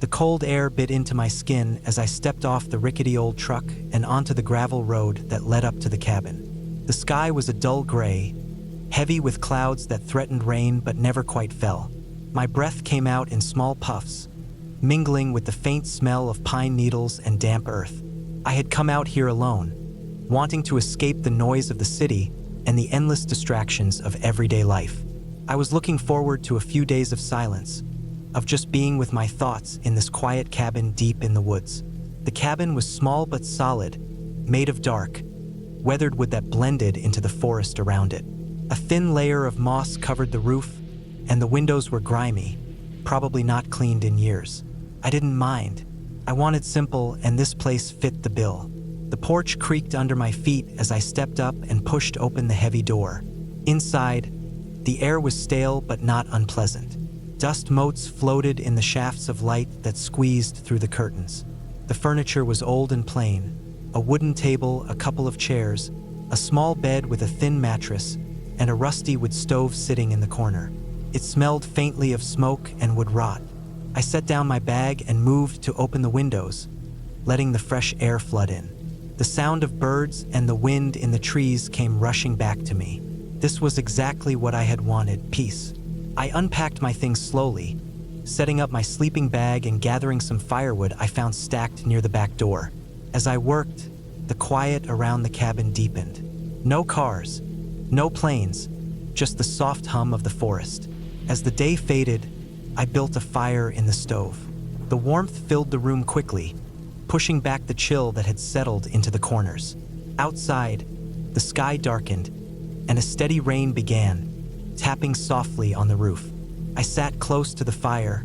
The cold air bit into my skin as I stepped off the rickety old truck and onto the gravel road that led up to the cabin. The sky was a dull gray, heavy with clouds that threatened rain but never quite fell. My breath came out in small puffs, mingling with the faint smell of pine needles and damp earth. I had come out here alone, wanting to escape the noise of the city and the endless distractions of everyday life. I was looking forward to a few days of silence, of just being with my thoughts in this quiet cabin deep in the woods. The cabin was small but solid, made of dark, weathered wood that blended into the forest around it. A thin layer of moss covered the roof, and the windows were grimy, probably not cleaned in years. I didn't mind. I wanted simple, and this place fit the bill. The porch creaked under my feet as I stepped up and pushed open the heavy door. Inside, the air was stale but not unpleasant. Dust motes floated in the shafts of light that squeezed through the curtains. The furniture was old and plain: a wooden table, a couple of chairs, a small bed with a thin mattress, and a rusty wood stove sitting in the corner. It smelled faintly of smoke and wood rot. I set down my bag and moved to open the windows, letting the fresh air flood in. The sound of birds and the wind in the trees came rushing back to me. This was exactly what I had wanted: peace. I unpacked my things slowly, setting up my sleeping bag and gathering some firewood I found stacked near the back door. As I worked, the quiet around the cabin deepened. No cars, no planes, just the soft hum of the forest. As the day faded, I built a fire in the stove. The warmth filled the room quickly, pushing back the chill that had settled into the corners. Outside, the sky darkened, and a steady rain began, tapping softly on the roof. I sat close to the fire,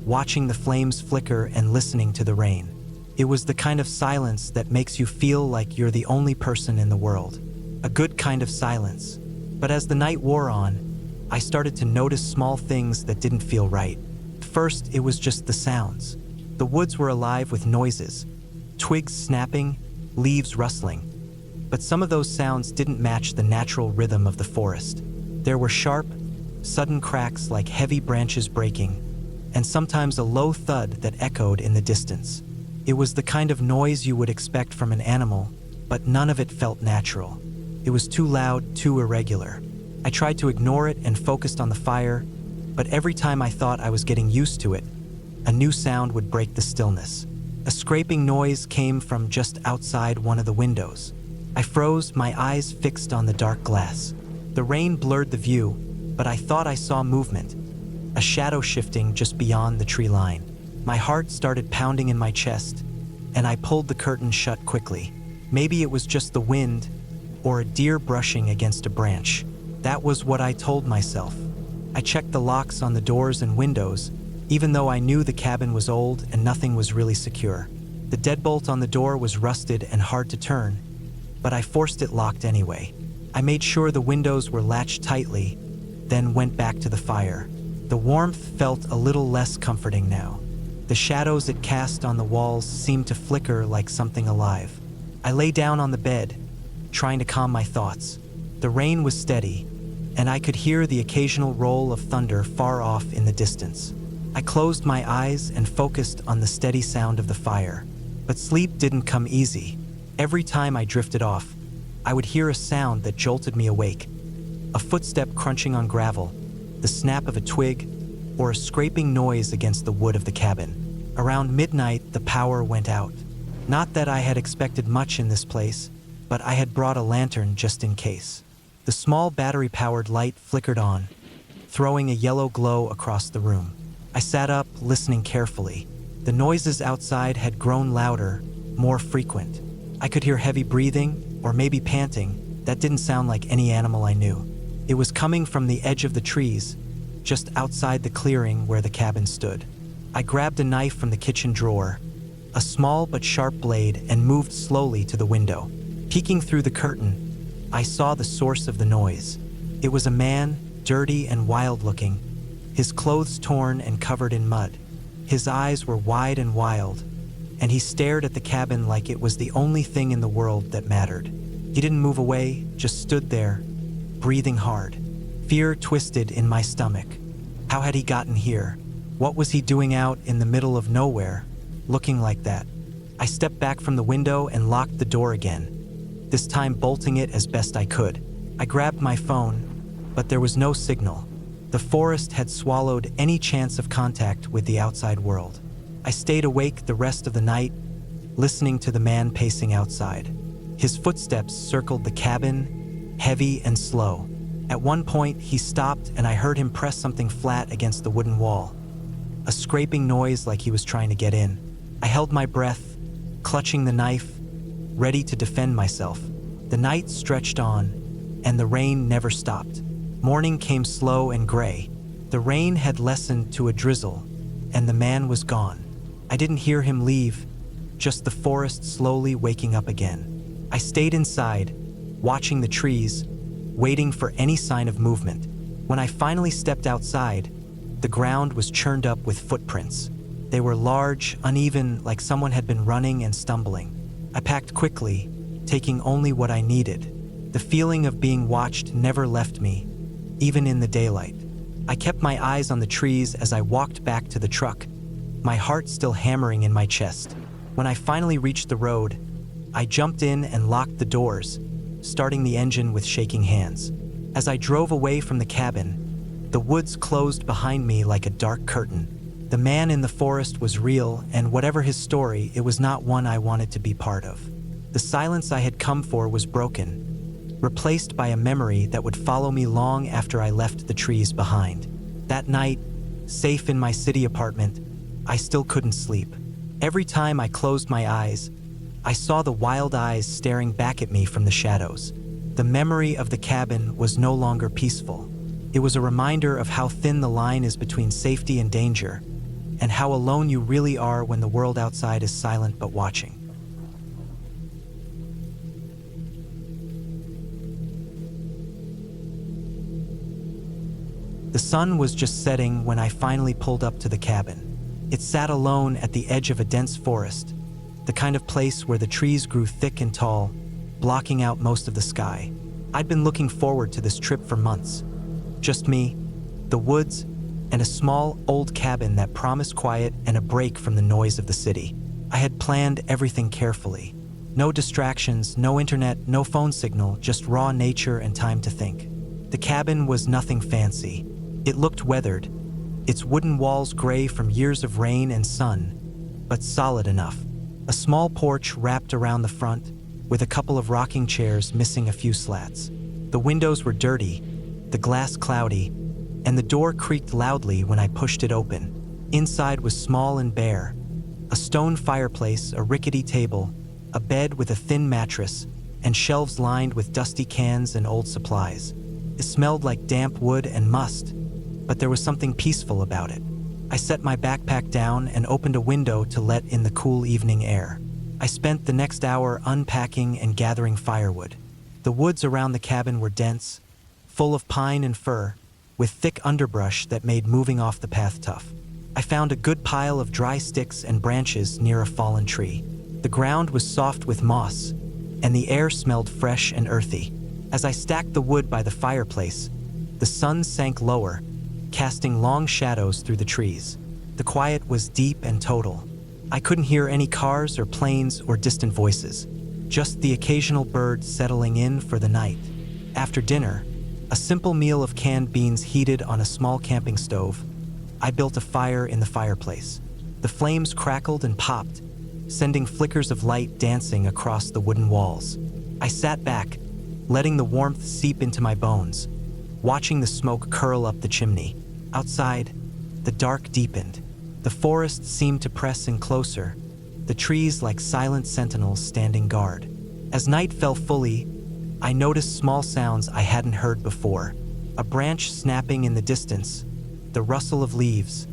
watching the flames flicker and listening to the rain. It was the kind of silence that makes you feel like you're the only person in the world. A good kind of silence. But as the night wore on, I started to notice small things that didn't feel right. First, it was just the sounds. The woods were alive with noises, twigs snapping, leaves rustling. But some of those sounds didn't match the natural rhythm of the forest. There were sharp, sudden cracks like heavy branches breaking, and sometimes a low thud that echoed in the distance. It was the kind of noise you would expect from an animal, but none of it felt natural. It was too loud, too irregular. I tried to ignore it and focused on the fire, but every time I thought I was getting used to it, a new sound would break the stillness. A scraping noise came from just outside one of the windows. I froze, my eyes fixed on the dark glass. The rain blurred the view, but I thought I saw movement, a shadow shifting just beyond the tree line. My heart started pounding in my chest, and I pulled the curtain shut quickly. Maybe it was just the wind, or a deer brushing against a branch. That was what I told myself. I checked the locks on the doors and windows, even though I knew the cabin was old and nothing was really secure. The deadbolt on the door was rusted and hard to turn, but I forced it locked anyway. I made sure the windows were latched tightly, then went back to the fire. The warmth felt a little less comforting now. The shadows it cast on the walls seemed to flicker like something alive. I lay down on the bed, trying to calm my thoughts. The rain was steady, and I could hear the occasional roll of thunder far off in the distance. I closed my eyes and focused on the steady sound of the fire. But sleep didn't come easy. Every time I drifted off, I would hear a sound that jolted me awake. A footstep crunching on gravel, the snap of a twig, or a scraping noise against the wood of the cabin. Around midnight, the power went out. Not that I had expected much in this place, but I had brought a lantern just in case. The small battery-powered light flickered on, throwing a yellow glow across the room. I sat up, listening carefully. The noises outside had grown louder, more frequent. I could hear heavy breathing, or maybe panting. That didn't sound like any animal I knew. It was coming from the edge of the trees, just outside the clearing where the cabin stood. I grabbed a knife from the kitchen drawer, a small but sharp blade, and moved slowly to the window. Peeking through the curtain, I saw the source of the noise. It was a man, dirty and wild-looking, his clothes torn and covered in mud. His eyes were wide and wild, and he stared at the cabin like it was the only thing in the world that mattered. He didn't move away, just stood there, breathing hard. Fear twisted in my stomach. How had he gotten here? What was he doing out in the middle of nowhere, looking like that? I stepped back from the window and locked the door again, this time bolting it as best I could. I grabbed my phone, but there was no signal. The forest had swallowed any chance of contact with the outside world. I stayed awake the rest of the night, listening to the man pacing outside. His footsteps circled the cabin, heavy and slow. At one point, he stopped and I heard him press something flat against the wooden wall. A scraping noise like he was trying to get in. I held my breath, clutching the knife, ready to defend myself. The night stretched on, and the rain never stopped. Morning came slow and gray. The rain had lessened to a drizzle, and the man was gone. I didn't hear him leave, just the forest slowly waking up again. I stayed inside, watching the trees, waiting for any sign of movement. When I finally stepped outside, the ground was churned up with footprints. They were large, uneven, like someone had been running and stumbling. I packed quickly, taking only what I needed. The feeling of being watched never left me, even in the daylight. I kept my eyes on the trees as I walked back to the truck, my heart still hammering in my chest. When I finally reached the road, I jumped in and locked the doors, starting the engine with shaking hands. As I drove away from the cabin, the woods closed behind me like a dark curtain. The man in the forest was real, and whatever his story, it was not one I wanted to be part of. The silence I had come for was broken, replaced by a memory that would follow me long after I left the trees behind. That night, safe in my city apartment, I still couldn't sleep. Every time I closed my eyes, I saw the wild eyes staring back at me from the shadows. The memory of the cabin was no longer peaceful. It was a reminder of how thin the line is between safety and danger, and how alone you really are when the world outside is silent but watching. The sun was just setting when I finally pulled up to the cabin. It sat alone at the edge of a dense forest, the kind of place where the trees grew thick and tall, blocking out most of the sky. I'd been looking forward to this trip for months. Just me, the woods, and a small, old cabin that promised quiet and a break from the noise of the city. I had planned everything carefully. No distractions, no internet, no phone signal, just raw nature and time to think. The cabin was nothing fancy. It looked weathered, its wooden walls gray from years of rain and sun, but solid enough. A small porch wrapped around the front, with a couple of rocking chairs missing a few slats. The windows were dirty, the glass cloudy, and the door creaked loudly when I pushed it open. Inside was small and bare. A stone fireplace, a rickety table, a bed with a thin mattress, and shelves lined with dusty cans and old supplies. It smelled like damp wood and must, but there was something peaceful about it. I set my backpack down and opened a window to let in the cool evening air. I spent the next hour unpacking and gathering firewood. The woods around the cabin were dense, full of pine and fir, with thick underbrush that made moving off the path tough. I found a good pile of dry sticks and branches near a fallen tree. The ground was soft with moss, and the air smelled fresh and earthy. As I stacked the wood by the fireplace, the sun sank lower, casting long shadows through the trees. The quiet was deep and total. I couldn't hear any cars or planes or distant voices, just the occasional bird settling in for the night. After dinner, a simple meal of canned beans heated on a small camping stove, I built a fire in the fireplace. The flames crackled and popped, sending flickers of light dancing across the wooden walls. I sat back, letting the warmth seep into my bones, watching the smoke curl up the chimney. Outside, the dark deepened. The forest seemed to press in closer, the trees like silent sentinels standing guard. As night fell fully, I noticed small sounds I hadn't heard before. A branch snapping in the distance, the rustle of leaves,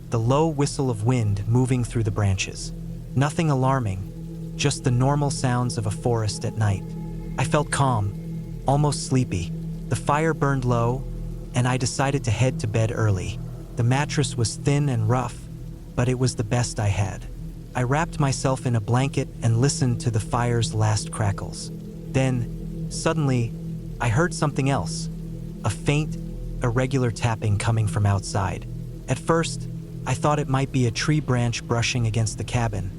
the low whistle of wind moving through the branches. Nothing alarming, just the normal sounds of a forest at night. I felt calm, almost sleepy. The fire burned low, and I decided to head to bed early. The mattress was thin and rough, but it was the best I had. I wrapped myself in a blanket and listened to the fire's last crackles. Then, suddenly, I heard something else, a faint, irregular tapping coming from outside. At first, I thought it might be a tree branch brushing against the cabin,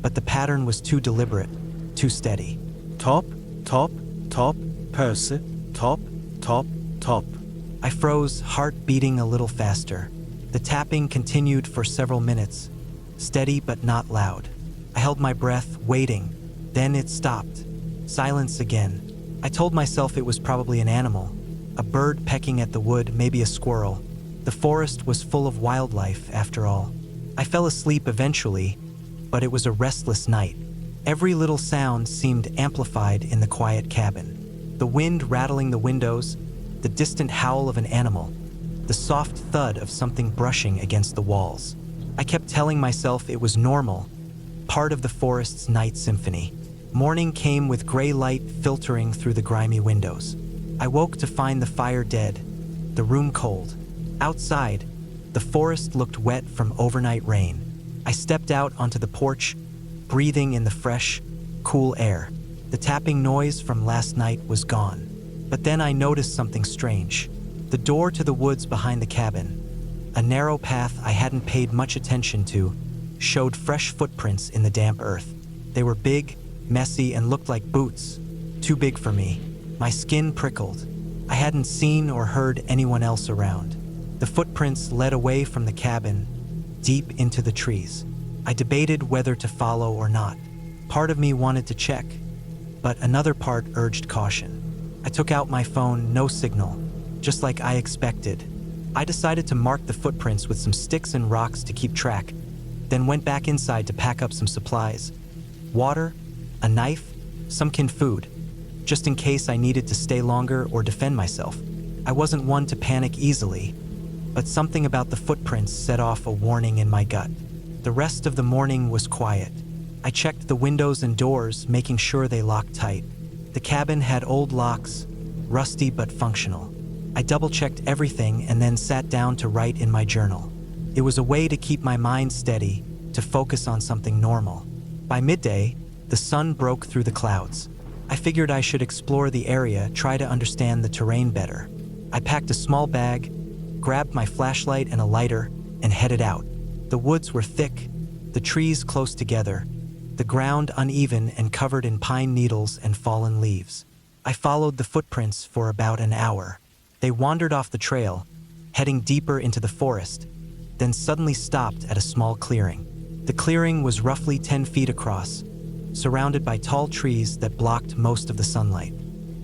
but the pattern was too deliberate, too steady. Top, top, top, Percy, top, top, top. I froze, heart beating a little faster. The tapping continued for several minutes, steady but not loud. I held my breath, waiting. Then it stopped. Silence again. I told myself it was probably an animal, a bird pecking at the wood, maybe a squirrel. The forest was full of wildlife, after all. I fell asleep eventually, but it was a restless night. Every little sound seemed amplified in the quiet cabin. The wind rattling the windows, the distant howl of an animal, the soft thud of something brushing against the walls. I kept telling myself it was normal, part of the forest's night symphony. Morning came with gray light filtering through the grimy windows. I woke to find the fire dead, the room cold. Outside, the forest looked wet from overnight rain. I stepped out onto the porch, breathing in the fresh, cool air. The tapping noise from last night was gone. But then I noticed something strange. The door to the woods behind the cabin, a narrow path I hadn't paid much attention to, showed fresh footprints in the damp earth. They were big, messy, and looked like boots. Too big for me. My skin prickled. I hadn't seen or heard anyone else around. The footprints led away from the cabin, deep into the trees. I debated whether to follow or not. Part of me wanted to check, but another part urged caution. I took out my phone, no signal, just like I expected. I decided to mark the footprints with some sticks and rocks to keep track, then went back inside to pack up some supplies. Water, a knife, some canned food, just in case I needed to stay longer or defend myself. I wasn't one to panic easily, but something about the footprints set off a warning in my gut. The rest of the morning was quiet. I checked the windows and doors, making sure they locked tight. The cabin had old locks, rusty but functional. I double-checked everything and then sat down to write in my journal. It was a way to keep my mind steady, to focus on something normal. By midday, the sun broke through the clouds. I figured I should explore the area, try to understand the terrain better. I packed a small bag, grabbed my flashlight and a lighter, and headed out. The woods were thick, the trees close together, the ground uneven and covered in pine needles and fallen leaves. I followed the footprints for about an hour. They wandered off the trail, heading deeper into the forest, then suddenly stopped at a small clearing. The clearing was roughly 10 feet across, surrounded by tall trees that blocked most of the sunlight.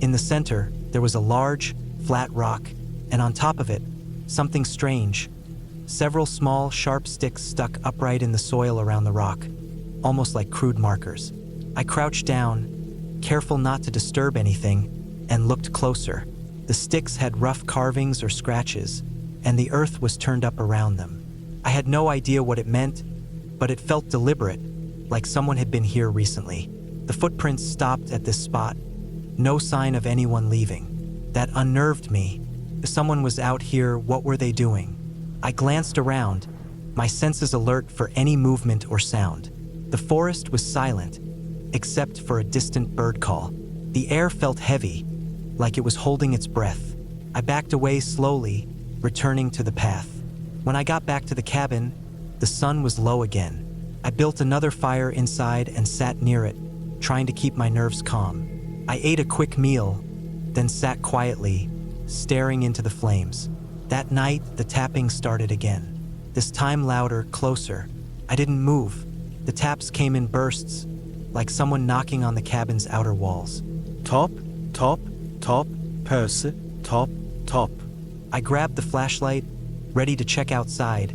In the center, there was a large, flat rock, and on top of it, something strange. Several small, sharp sticks stuck upright in the soil around the rock, almost like crude markers. I crouched down, careful not to disturb anything, and looked closer. The sticks had rough carvings or scratches, and the earth was turned up around them. I had no idea what it meant, but it felt deliberate, like someone had been here recently. The footprints stopped at this spot, no sign of anyone leaving. That unnerved me. If someone was out here, what were they doing? I glanced around, my senses alert for any movement or sound. The forest was silent, except for a distant bird call. The air felt heavy, like it was holding its breath. I backed away slowly, returning to the path. When I got back to the cabin, the sun was low again. I built another fire inside and sat near it, trying to keep my nerves calm. I ate a quick meal, then sat quietly, staring into the flames. That night, the tapping started again. This time louder, closer. I didn't move. The taps came in bursts, like someone knocking on the cabin's outer walls. Top, top, top, Percy, top, top. I grabbed the flashlight, ready to check outside,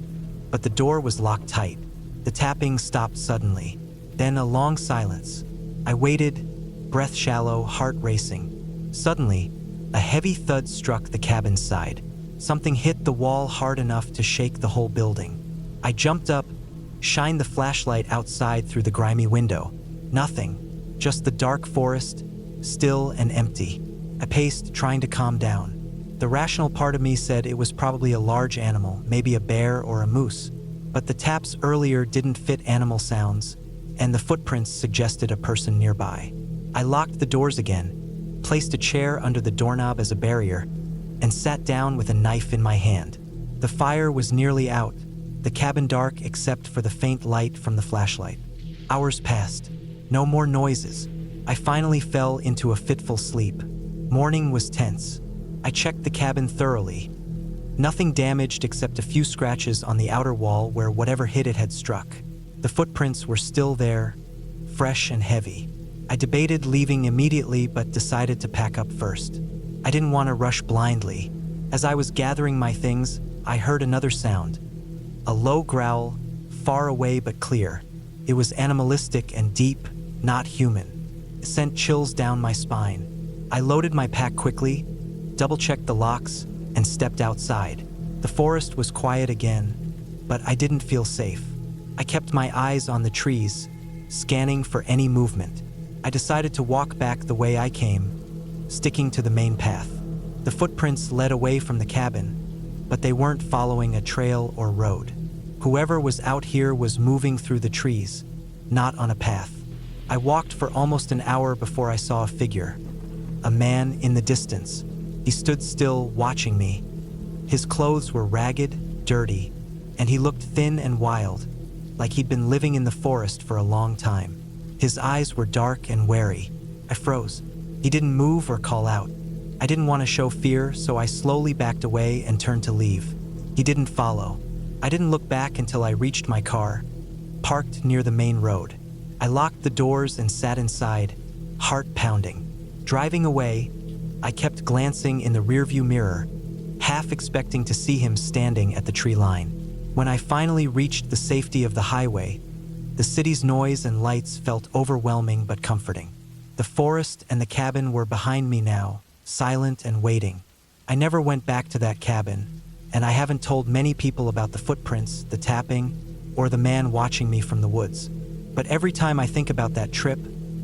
but the door was locked tight. The tapping stopped suddenly. Then a long silence. I waited, breath shallow, heart racing. Suddenly, a heavy thud struck the cabin's side. Something hit the wall hard enough to shake the whole building. I jumped up, shined the flashlight outside through the grimy window. Nothing, just the dark forest, still and empty. I paced, trying to calm down. The rational part of me said it was probably a large animal, maybe a bear or a moose. But the taps earlier didn't fit animal sounds, and the footprints suggested a person nearby. I locked the doors again, placed a chair under the doorknob as a barrier, and sat down with a knife in my hand. The fire was nearly out, the cabin dark except for the faint light from the flashlight. Hours passed. No more noises. I finally fell into a fitful sleep. Morning was tense. I checked the cabin thoroughly. Nothing damaged except a few scratches on the outer wall where whatever hit it had struck. The footprints were still there, fresh and heavy. I debated leaving immediately but decided to pack up first. I didn't want to rush blindly. As I was gathering my things, I heard another sound. A low growl, far away but clear. It was animalistic and deep, not human. It sent chills down my spine. I loaded my pack quickly, double-checked the locks, and stepped outside. The forest was quiet again, but I didn't feel safe. I kept my eyes on the trees, scanning for any movement. I decided to walk back the way I came, sticking to the main path. The footprints led away from the cabin, but they weren't following a trail or road. Whoever was out here was moving through the trees, not on a path. I walked for almost an hour before I saw a figure. A man in the distance. He stood still, watching me. His clothes were ragged, dirty, and he looked thin and wild, like he'd been living in the forest for a long time. His eyes were dark and wary. I froze. He didn't move or call out. I didn't want to show fear, so I slowly backed away and turned to leave. He didn't follow. I didn't look back until I reached my car, parked near the main road. I locked the doors and sat inside, heart pounding. Driving away, I kept glancing in the rearview mirror, half expecting to see him standing at the tree line. When I finally reached the safety of the highway, the city's noise and lights felt overwhelming but comforting. The forest and the cabin were behind me now, silent and waiting. I never went back to that cabin, and I haven't told many people about the footprints, the tapping, or the man watching me from the woods. But every time I think about that trip,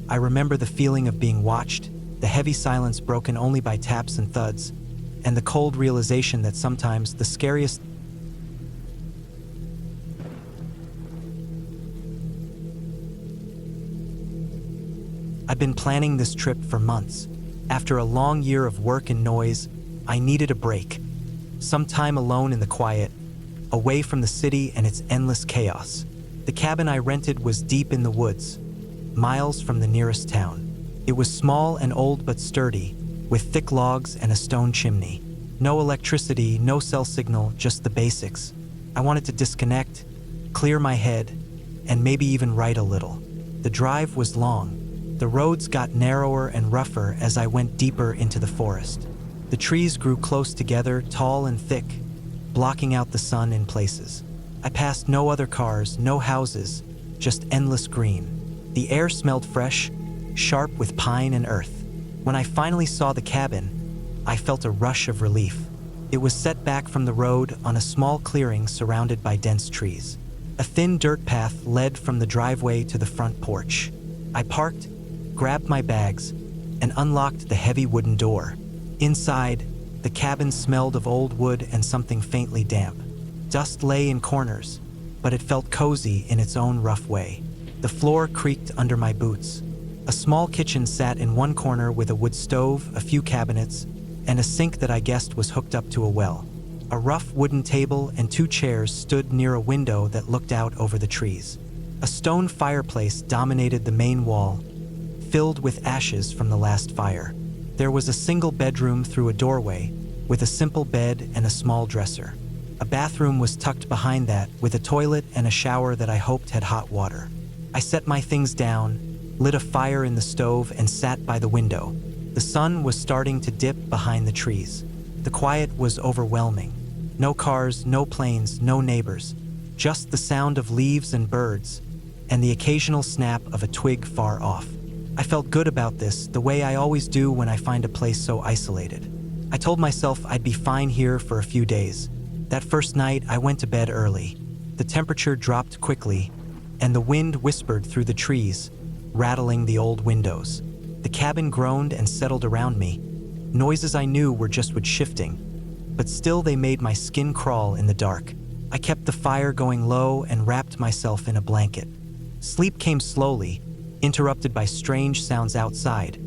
I remember the feeling of being watched, the heavy silence broken only by taps and thuds, and the cold realization that sometimes the scariest I've been planning this trip for months. After a long year of work and noise, I needed a break. Some time alone in the quiet, away from the city and its endless chaos. The cabin I rented was deep in the woods, miles from the nearest town. It was small and old but sturdy, with thick logs and a stone chimney. No electricity, no cell signal, just the basics. I wanted to disconnect, clear my head, and maybe even write a little. The drive was long. The roads got narrower and rougher as I went deeper into the forest. The trees grew close together, tall and thick, blocking out the sun in places. I passed no other cars, no houses, just endless green. The air smelled fresh, sharp with pine and earth. When I finally saw the cabin, I felt a rush of relief. It was set back from the road on a small clearing surrounded by dense trees. A thin dirt path led from the driveway to the front porch. I parked, grabbed my bags, and unlocked the heavy wooden door. Inside, the cabin smelled of old wood and something faintly damp. Dust lay in corners, but it felt cozy in its own rough way. The floor creaked under my boots. A small kitchen sat in one corner with a wood stove, a few cabinets, and a sink that I guessed was hooked up to a well. A rough wooden table and 2 chairs stood near a window that looked out over the trees. A stone fireplace dominated the main wall, filled with ashes from the last fire. There was a single bedroom through a doorway, with a simple bed and a small dresser. A bathroom was tucked behind that, with a toilet and a shower that I hoped had hot water. I set my things down, lit a fire in the stove, and sat by the window. The sun was starting to dip behind the trees. The quiet was overwhelming. No cars, no planes, no neighbors, just the sound of leaves and birds, and the occasional snap of a twig far off. I felt good about this, the way I always do when I find a place so isolated. I told myself I'd be fine here for a few days. That first night, I went to bed early. The temperature dropped quickly, and the wind whispered through the trees, rattling the old windows. The cabin groaned and settled around me. Noises I knew were just wood shifting, but still they made my skin crawl in the dark. I kept the fire going low and wrapped myself in a blanket. Sleep came slowly, interrupted by strange sounds outside.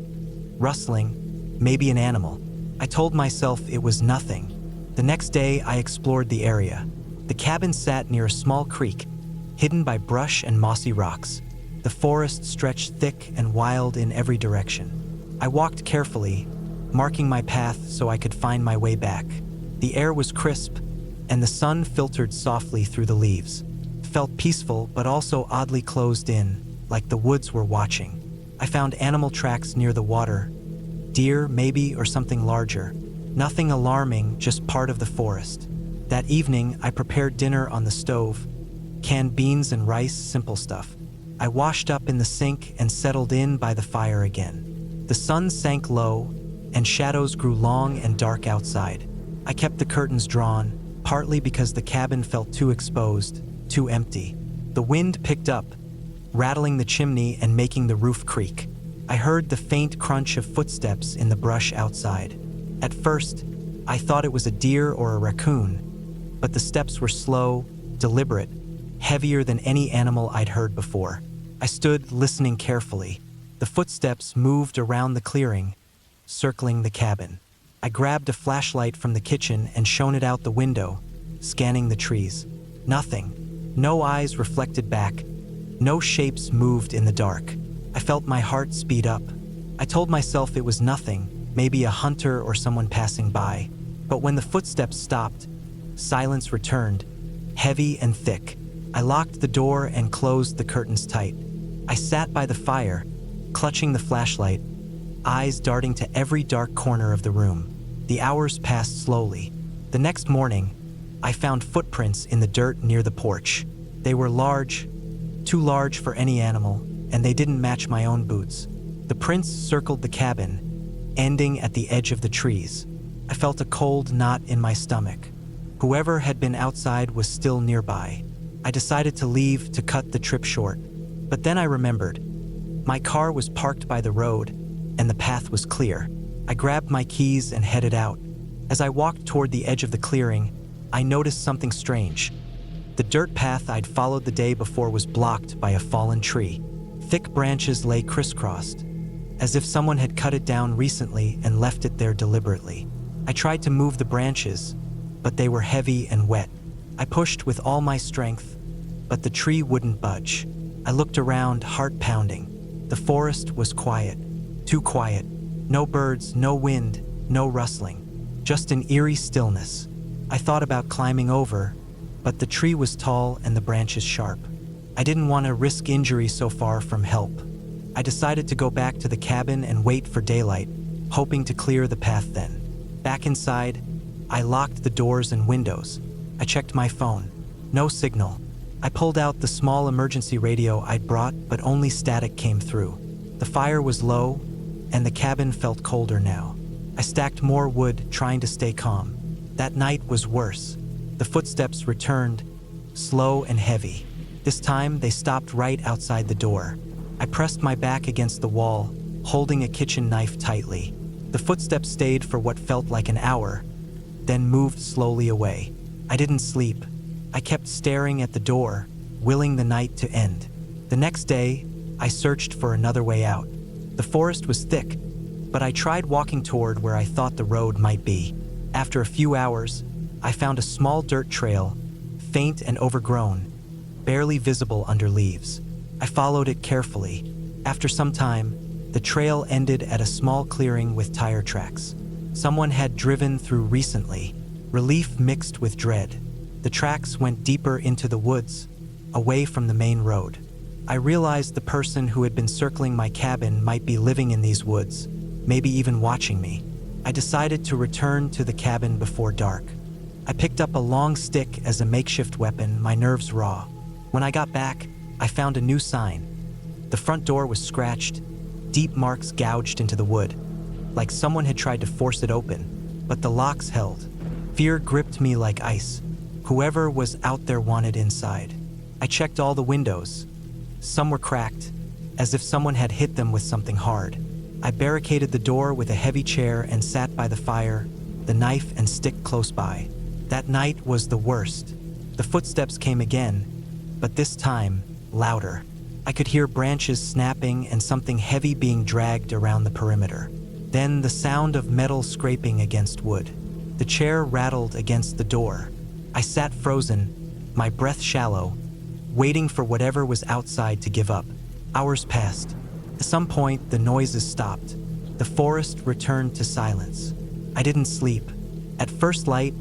Rustling, maybe an animal. I told myself it was nothing. The next day, I explored the area. The cabin sat near a small creek, hidden by brush and mossy rocks. The forest stretched thick and wild in every direction. I walked carefully, marking my path so I could find my way back. The air was crisp, and the sun filtered softly through the leaves. It felt peaceful, but also oddly closed in, like the woods were watching. I found animal tracks near the water. Deer, maybe, or something larger. Nothing alarming, just part of the forest. That evening, I prepared dinner on the stove. Canned beans and rice, simple stuff. I washed up in the sink and settled in by the fire again. The sun sank low, and shadows grew long and dark outside. I kept the curtains drawn, partly because the cabin felt too exposed, too empty. The wind picked up, rattling the chimney and making the roof creak. I heard the faint crunch of footsteps in the brush outside. At first, I thought it was a deer or a raccoon, but the steps were slow, deliberate, heavier than any animal I'd heard before. I stood listening carefully. The footsteps moved around the clearing, circling the cabin. I grabbed a flashlight from the kitchen and shone it out the window, scanning the trees. Nothing. No eyes reflected back. No shapes moved in the dark. I felt my heart speed up. I told myself it was nothing, maybe a hunter or someone passing by. But when the footsteps stopped, silence returned, heavy and thick. I locked the door and closed the curtains tight. I sat by the fire, clutching the flashlight, eyes darting to every dark corner of the room. The hours passed slowly. The next morning, I found footprints in the dirt near the porch. They were large, too large for any animal, and they didn't match my own boots. The prints circled the cabin, ending at the edge of the trees. I felt a cold knot in my stomach. Whoever had been outside was still nearby. I decided to leave to cut the trip short. But then I remembered. My car was parked by the road, and the path was clear. I grabbed my keys and headed out. As I walked toward the edge of the clearing, I noticed something strange. The dirt path I'd followed the day before was blocked by a fallen tree. Thick branches lay crisscrossed, as if someone had cut it down recently and left it there deliberately. I tried to move the branches, but they were heavy and wet. I pushed with all my strength, but the tree wouldn't budge. I looked around, heart pounding. The forest was quiet, too quiet. No birds, no wind, no rustling, just an eerie stillness. I thought about climbing over, but the tree was tall and the branches sharp. I didn't want to risk injury so far from help. I decided to go back to the cabin and wait for daylight, hoping to clear the path then. Back inside, I locked the doors and windows. I checked my phone. No signal. I pulled out the small emergency radio I'd brought, but only static came through. The fire was low, and the cabin felt colder now. I stacked more wood, trying to stay calm. That night was worse. The footsteps returned, slow and heavy. This time, they stopped right outside the door. I pressed my back against the wall, holding a kitchen knife tightly. The footsteps stayed for what felt like an hour, then moved slowly away. I didn't sleep. I kept staring at the door, willing the night to end. The next day, I searched for another way out. The forest was thick, but I tried walking toward where I thought the road might be. After a few hours, I found a small dirt trail, faint and overgrown, barely visible under leaves. I followed it carefully. After some time, the trail ended at a small clearing with tire tracks. Someone had driven through recently. Relief mixed with dread. The tracks went deeper into the woods, away from the main road. I realized the person who had been circling my cabin might be living in these woods, maybe even watching me. I decided to return to the cabin before dark. I picked up a long stick as a makeshift weapon, my nerves raw. When I got back, I found a new sign. The front door was scratched, deep marks gouged into the wood, like someone had tried to force it open, but the locks held. Fear gripped me like ice. Whoever was out there wanted inside. I checked all the windows. Some were cracked, as if someone had hit them with something hard. I barricaded the door with a heavy chair and sat by the fire, the knife and stick close by. That night was the worst. The footsteps came again, but this time, louder. I could hear branches snapping and something heavy being dragged around the perimeter. Then the sound of metal scraping against wood. The chair rattled against the door. I sat frozen, my breath shallow, waiting for whatever was outside to give up. Hours passed. At some point, the noises stopped. The forest returned to silence. I didn't sleep. At first light,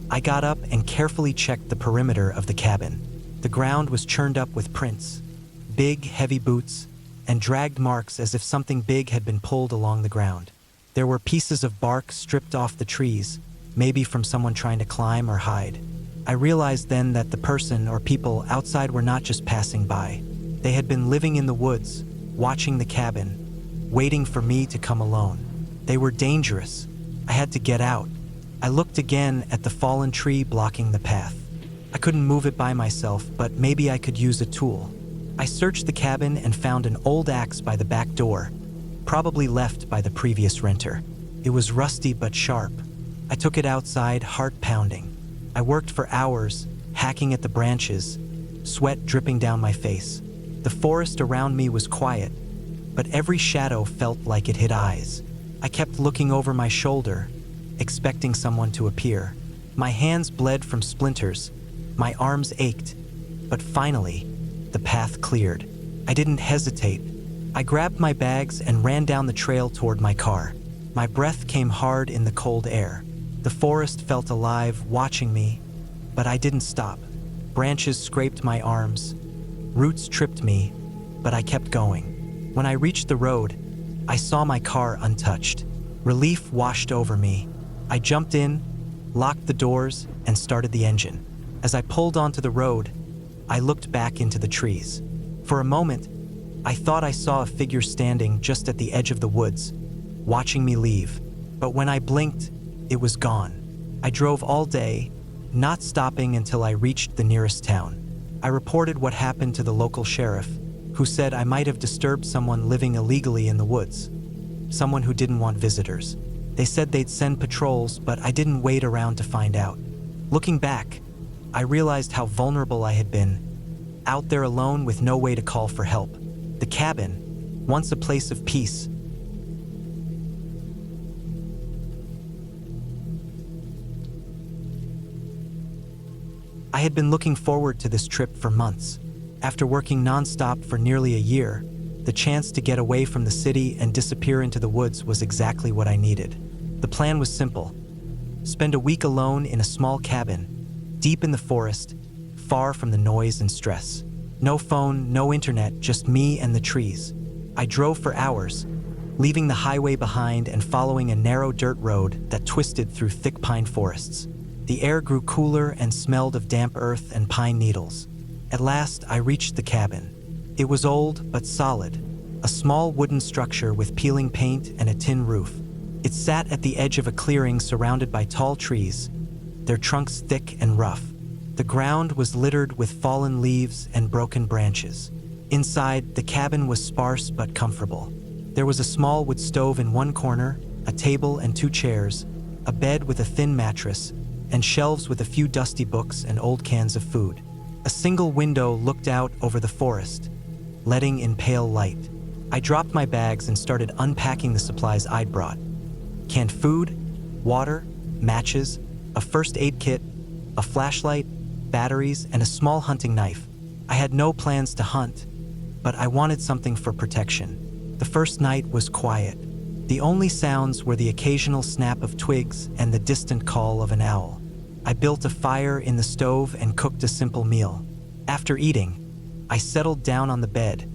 I got up and carefully checked the perimeter of the cabin. The ground was churned up with prints, big, heavy boots, and dragged marks as if something big had been pulled along the ground. There were pieces of bark stripped off the trees, maybe from someone trying to climb or hide. I realized then that the person or people outside were not just passing by. They had been living in the woods, watching the cabin, waiting for me to come alone. They were dangerous. I had to get out. I looked again at the fallen tree blocking the path. I couldn't move it by myself, but maybe I could use a tool. I searched the cabin and found an old axe by the back door, probably left by the previous renter. It was rusty but sharp. I took it outside, heart pounding. I worked for hours, hacking at the branches, sweat dripping down my face. The forest around me was quiet, but every shadow felt like it hid eyes. I kept looking over my shoulder, expecting someone to appear. My hands bled from splinters, my arms ached, but finally, the path cleared. I didn't hesitate. I grabbed my bags and ran down the trail toward my car. My breath came hard in the cold air. The forest felt alive, watching me, but I didn't stop. Branches scraped my arms, roots tripped me, but I kept going. When I reached the road, I saw my car untouched. Relief washed over me. I jumped in, locked the doors, and started the engine. As I pulled onto the road, I looked back into the trees. For a moment, I thought I saw a figure standing just at the edge of the woods, watching me leave. But when I blinked, it was gone. I drove all day, not stopping until I reached the nearest town. I reported what happened to the local sheriff, who said I might have disturbed someone living illegally in the woods, someone who didn't want visitors. They said they'd send patrols, but I didn't wait around to find out. Looking back, I realized how vulnerable I had been, out there alone with no way to call for help. The cabin, once a place of peace, I had been looking forward to this trip for months. After working nonstop for nearly a year, the chance to get away from the city and disappear into the woods was exactly what I needed. The plan was simple. Spend a week alone in a small cabin, deep in the forest, far from the noise and stress. No phone, no internet, just me and the trees. I drove for hours, leaving the highway behind and following a narrow dirt road that twisted through thick pine forests. The air grew cooler and smelled of damp earth and pine needles. At last, I reached the cabin. It was old but solid, a small wooden structure with peeling paint and a tin roof. It sat at the edge of a clearing surrounded by tall trees, their trunks thick and rough. The ground was littered with fallen leaves and broken branches. Inside, the cabin was sparse but comfortable. There was a small wood stove in one corner, a table and 2 chairs, a bed with a thin mattress, and shelves with a few dusty books and old cans of food. A single window looked out over the forest, letting in pale light. I dropped my bags and started unpacking the supplies I'd brought. Canned food, water, matches, a first aid kit, a flashlight, batteries, and a small hunting knife. I had no plans to hunt, but I wanted something for protection. The first night was quiet. The only sounds were the occasional snap of twigs and the distant call of an owl. I built a fire in the stove and cooked a simple meal. After eating, I settled down on the bed,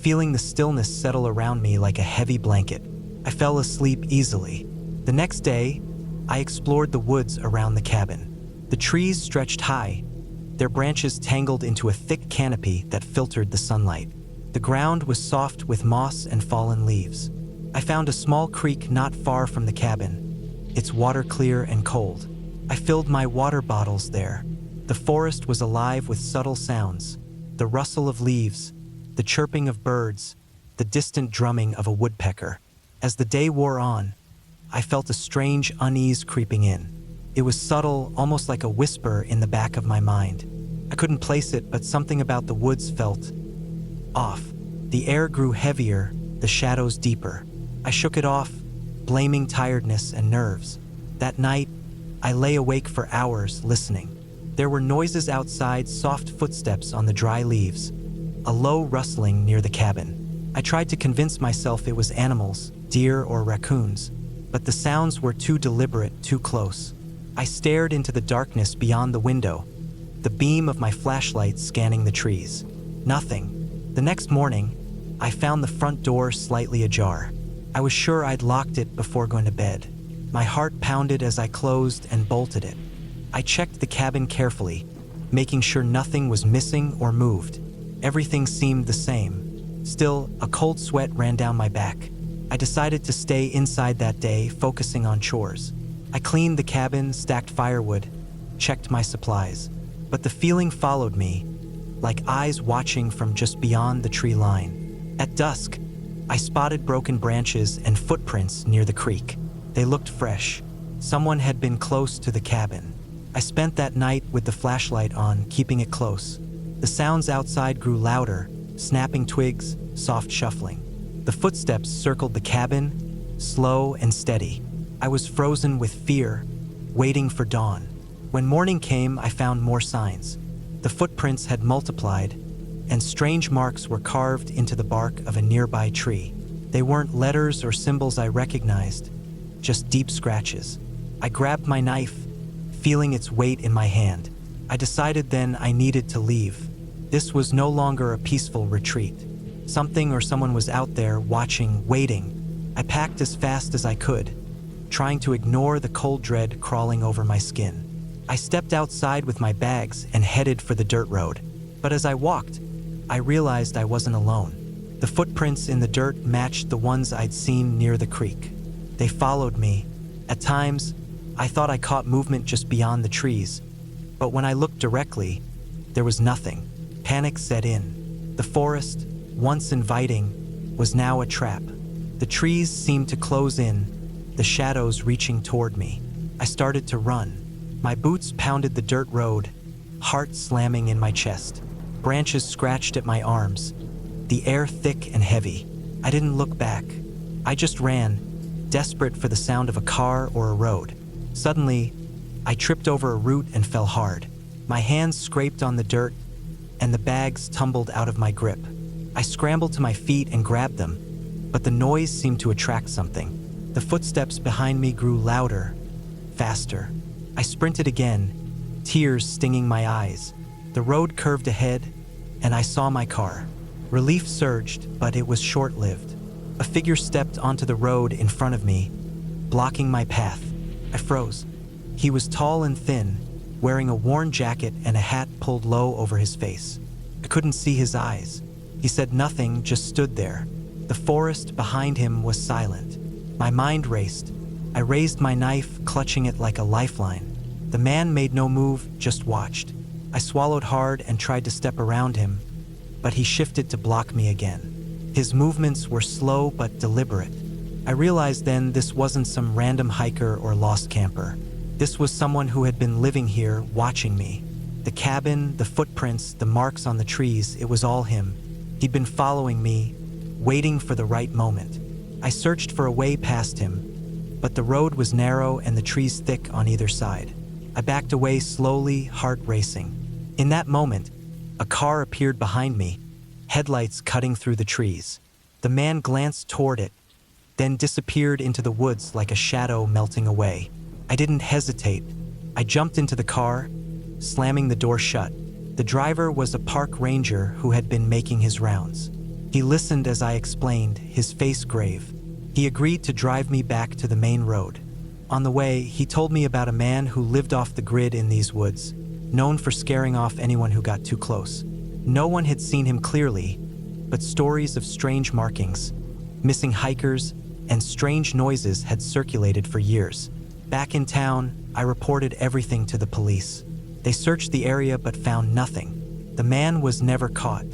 feeling the stillness settle around me like a heavy blanket. I fell asleep easily. The next day, I explored the woods around the cabin. The trees stretched high, their branches tangled into a thick canopy that filtered the sunlight. The ground was soft with moss and fallen leaves. I found a small creek not far from the cabin, its water clear and cold. I filled my water bottles there. The forest was alive with subtle sounds, the rustle of leaves, the chirping of birds, the distant drumming of a woodpecker. As the day wore on, I felt a strange unease creeping in. It was subtle, almost like a whisper in the back of my mind. I couldn't place it, but something about the woods felt off. The air grew heavier, the shadows deeper. I shook it off, blaming tiredness and nerves. That night, I lay awake for hours listening. There were noises outside, soft footsteps on the dry leaves, a low rustling near the cabin. I tried to convince myself it was animals, deer or raccoons, but the sounds were too deliberate, too close. I stared into the darkness beyond the window, the beam of my flashlight scanning the trees. Nothing. The next morning, I found the front door slightly ajar. I was sure I'd locked it before going to bed. My heart pounded as I closed and bolted it. I checked the cabin carefully, making sure nothing was missing or moved. Everything seemed the same. Still, a cold sweat ran down my back. I decided to stay inside that day, focusing on chores. I cleaned the cabin, stacked firewood, checked my supplies. But the feeling followed me, like eyes watching from just beyond the tree line. At dusk, I spotted broken branches and footprints near the creek. They looked fresh. Someone had been close to the cabin. I spent that night with the flashlight on, keeping it close. The sounds outside grew louder, snapping twigs, soft shuffling. The footsteps circled the cabin, slow and steady. I was frozen with fear, waiting for dawn. When morning came, I found more signs. The footprints had multiplied, and strange marks were carved into the bark of a nearby tree. They weren't letters or symbols I recognized, just deep scratches. I grabbed my knife, feeling its weight in my hand. I decided then I needed to leave. This was no longer a peaceful retreat. Something or someone was out there, watching, waiting. I packed as fast as I could, trying to ignore the cold dread crawling over my skin. I stepped outside with my bags and headed for the dirt road. But as I walked, I realized I wasn't alone. The footprints in the dirt matched the ones I'd seen near the creek. They followed me. At times, I thought I caught movement just beyond the trees, but when I looked directly, there was nothing. Panic set in. The forest, once inviting, was now a trap. The trees seemed to close in, the shadows reaching toward me. I started to run. My boots pounded the dirt road, heart slamming in my chest. Branches scratched at my arms, the air thick and heavy. I didn't look back. I just ran, desperate for the sound of a car or a road. Suddenly, I tripped over a root and fell hard. My hands scraped on the dirt, and the bags tumbled out of my grip. I scrambled to my feet and grabbed them, but the noise seemed to attract something. The footsteps behind me grew louder, faster. I sprinted again, tears stinging my eyes. The road curved ahead, and I saw my car. Relief surged, but it was short-lived. A figure stepped onto the road in front of me, blocking my path. I froze. He was tall and thin, wearing a worn jacket and a hat pulled low over his face. I couldn't see his eyes. He said nothing, just stood there. The forest behind him was silent. My mind raced. I raised my knife, clutching it like a lifeline. The man made no move, just watched. I swallowed hard and tried to step around him, but he shifted to block me again. His movements were slow but deliberate. I realized then this wasn't some random hiker or lost camper. This was someone who had been living here, watching me. The cabin, the footprints, the marks on the trees, it was all him. He'd been following me, waiting for the right moment. I searched for a way past him, but the road was narrow and the trees thick on either side. I backed away slowly, heart racing. In that moment, a car appeared behind me, headlights cutting through the trees. The man glanced toward it, then disappeared into the woods like a shadow melting away. I didn't hesitate. I jumped into the car, slamming the door shut. The driver was a park ranger who had been making his rounds. He listened as I explained, his face grave. He agreed to drive me back to the main road. On the way, he told me about a man who lived off the grid in these woods, known for scaring off anyone who got too close. No one had seen him clearly, but stories of strange markings, missing hikers, and strange noises had circulated for years. Back in town, I reported everything to the police. They searched the area but found nothing. The man was never caught.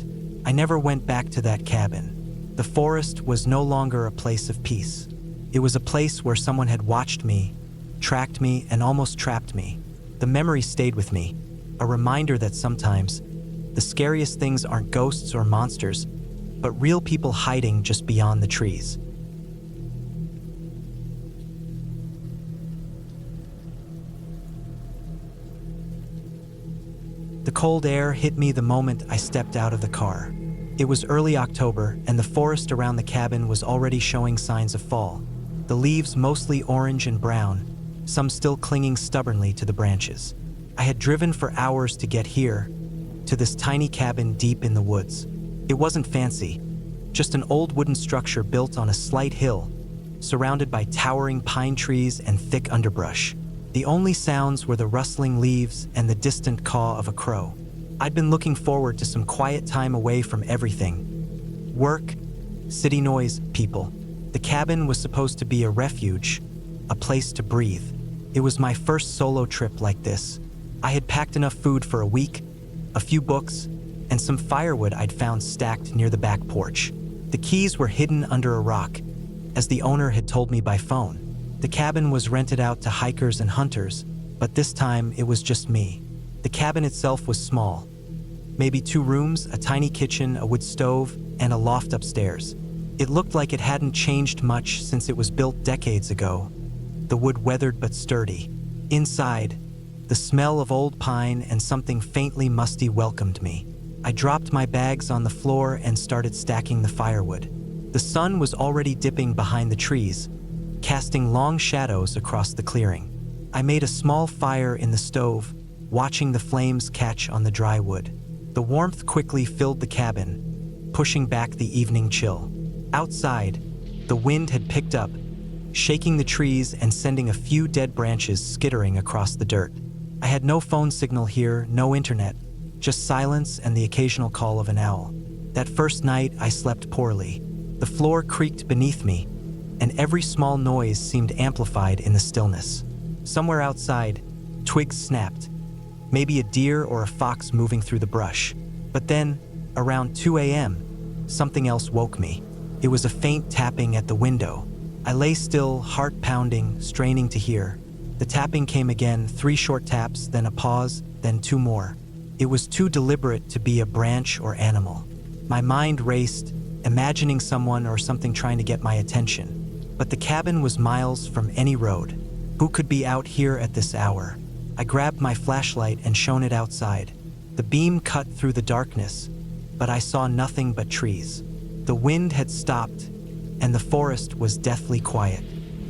I never went back to that cabin. The forest was no longer a place of peace. It was a place where someone had watched me, tracked me, and almost trapped me. The memory stayed with me, a reminder that sometimes the scariest things aren't ghosts or monsters, but real people hiding just beyond the trees. cold air hit me the moment I stepped out of the car. It was early October, and the forest around the cabin was already showing signs of fall. The leaves mostly orange and brown, some still clinging stubbornly to the branches. I had driven for hours to get here, to this tiny cabin deep in the woods. It wasn't fancy, just an old wooden structure built on a slight hill, surrounded by towering pine trees and thick underbrush. The only sounds were the rustling leaves and the distant caw of a crow. I'd been looking forward to some quiet time away from everything. Work, city noise, people. The cabin was supposed to be a refuge, a place to breathe. It was my first solo trip like this. I had packed enough food for a week, a few books, and some firewood I'd found stacked near the back porch. The keys were hidden under a rock, as the owner had told me by phone. The cabin was rented out to hikers and hunters, but this time it was just me. The cabin itself was small. Maybe 2 rooms, a tiny kitchen, a wood stove, and a loft upstairs. It looked like it hadn't changed much since it was built decades ago. The wood weathered but sturdy. Inside, the smell of old pine and something faintly musty welcomed me. I dropped my bags on the floor and started stacking the firewood. The sun was already dipping behind the trees, casting long shadows across the clearing. I made a small fire in the stove, watching the flames catch on the dry wood. The warmth quickly filled the cabin, pushing back the evening chill. Outside, the wind had picked up, shaking the trees and sending a few dead branches skittering across the dirt. I had no phone signal here, no internet, just silence and the occasional call of an owl. That first night, I slept poorly. The floor creaked beneath me, and every small noise seemed amplified in the stillness. Somewhere outside, twigs snapped, maybe a deer or a fox moving through the brush. But then, around 2 a.m., something else woke me. It was a faint tapping at the window. I lay still, heart pounding, straining to hear. The tapping came again, 3 short taps, then a pause, then 2 more. It was too deliberate to be a branch or animal. My mind raced, imagining someone or something trying to get my attention. But the cabin was miles from any road. Who could be out here at this hour? I grabbed my flashlight and shone it outside. The beam cut through the darkness, but I saw nothing but trees. The wind had stopped, and the forest was deathly quiet.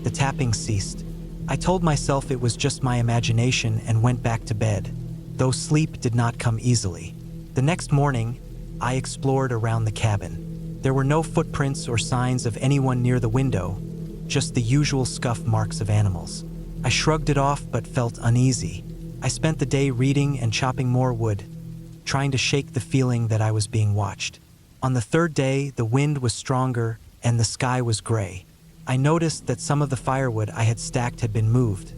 The tapping ceased. I told myself it was just my imagination and went back to bed, though sleep did not come easily. The next morning, I explored around the cabin. There were no footprints or signs of anyone near the window, just the usual scuff marks of animals. I shrugged it off but felt uneasy. I spent the day reading and chopping more wood, trying to shake the feeling that I was being watched. On the 3rd day, the wind was stronger and the sky was gray. I noticed that some of the firewood I had stacked had been moved.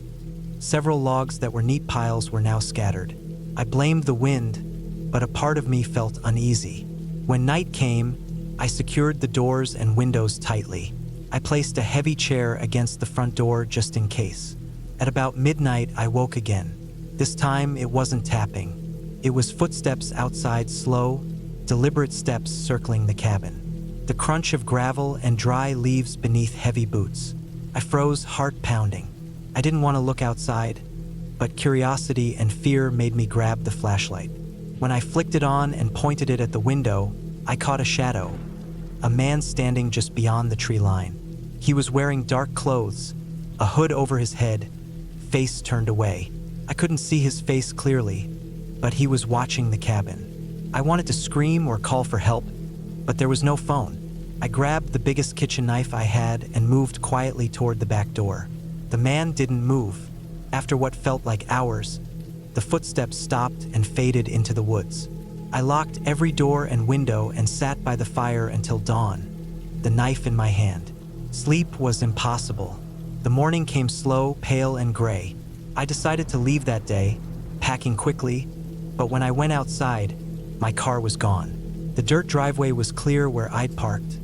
Several logs that were neat piles were now scattered. I blamed the wind, but a part of me felt uneasy. When night came, I secured the doors and windows tightly. I placed a heavy chair against the front door just in case. At about midnight, I woke again. This time, it wasn't tapping. It was footsteps outside, slow, deliberate steps circling the cabin. The crunch of gravel and dry leaves beneath heavy boots. I froze, heart pounding. I didn't want to look outside, but curiosity and fear made me grab the flashlight. When I flicked it on and pointed it at the window, I caught a shadow, a man standing just beyond the tree line. He was wearing dark clothes, a hood over his head, face turned away. I couldn't see his face clearly, but he was watching the cabin. I wanted to scream or call for help, but there was no phone. I grabbed the biggest kitchen knife I had and moved quietly toward the back door. The man didn't move. After what felt like hours, the footsteps stopped and faded into the woods. I locked every door and window and sat by the fire until dawn, the knife in my hand. Sleep was impossible. The morning came slow, pale, and gray. I decided to leave that day, packing quickly, but when I went outside, my car was gone. The dirt driveway was clear where I'd parked,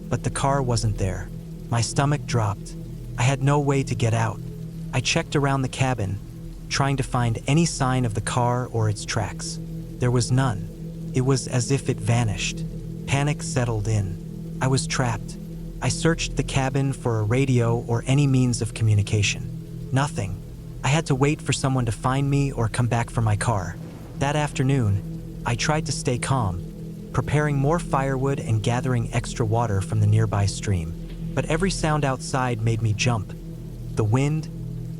but the car wasn't there. My stomach dropped. I had no way to get out. I checked around the cabin, trying to find any sign of the car or its tracks. There was none. It was as if it vanished. Panic settled in. I was trapped. I searched the cabin for a radio or any means of communication. Nothing. I had to wait for someone to find me or come back for my car. That afternoon, I tried to stay calm, preparing more firewood and gathering extra water from the nearby stream. But every sound outside made me jump. The wind,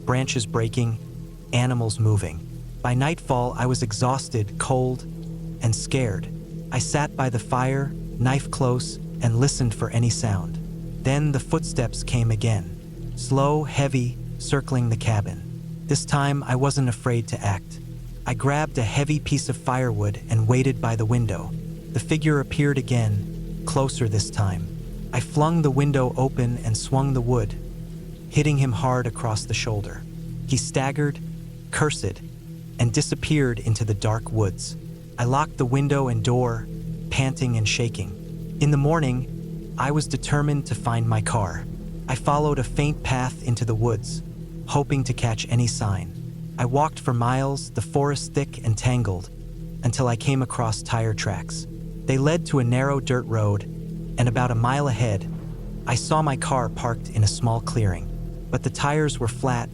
branches breaking, animals moving. By nightfall, I was exhausted, cold, and scared. I sat by the fire, knife close, and listened for any sound. Then the footsteps came again, slow, heavy, circling the cabin. This time, I wasn't afraid to act. I grabbed a heavy piece of firewood and waited by the window. The figure appeared again, closer this time. I flung the window open and swung the wood, hitting him hard across the shoulder. He staggered, cursed, and disappeared into the dark woods. I locked the window and door, panting and shaking. In the morning, I was determined to find my car. I followed a faint path into the woods, hoping to catch any sign. I walked for miles, the forest thick and tangled, until I came across tire tracks. They led to a narrow dirt road, and about a mile ahead, I saw my car parked in a small clearing. But the tires were flat,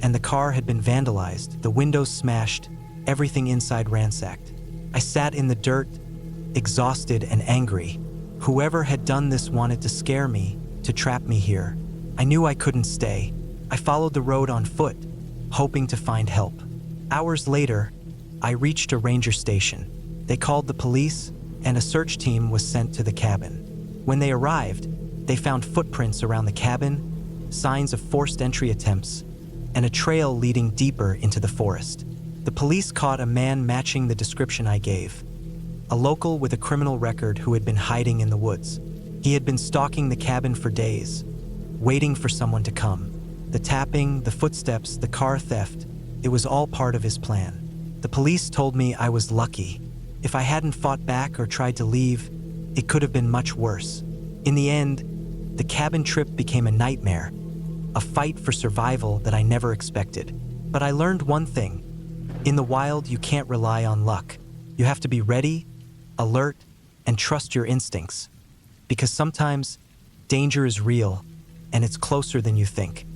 and the car had been vandalized, the windows smashed, everything inside ransacked. I sat in the dirt, exhausted and angry. Whoever had done this wanted to scare me, to trap me here. I knew I couldn't stay. I followed the road on foot, hoping to find help. Hours later, I reached a ranger station. They called the police, and a search team was sent to the cabin. When they arrived, they found footprints around the cabin, signs of forced entry attempts, and a trail leading deeper into the forest. The police caught a man matching the description I gave, a local with a criminal record who had been hiding in the woods. He had been stalking the cabin for days, waiting for someone to come. The tapping, the footsteps, the car theft, it was all part of his plan. The police told me I was lucky. If I hadn't fought back or tried to leave, it could have been much worse. In the end, the cabin trip became a nightmare, a fight for survival that I never expected. But I learned one thing. In the wild, you can't rely on luck. You have to be ready, alert, and trust your instincts. Because sometimes, danger is real, and it's closer than you think.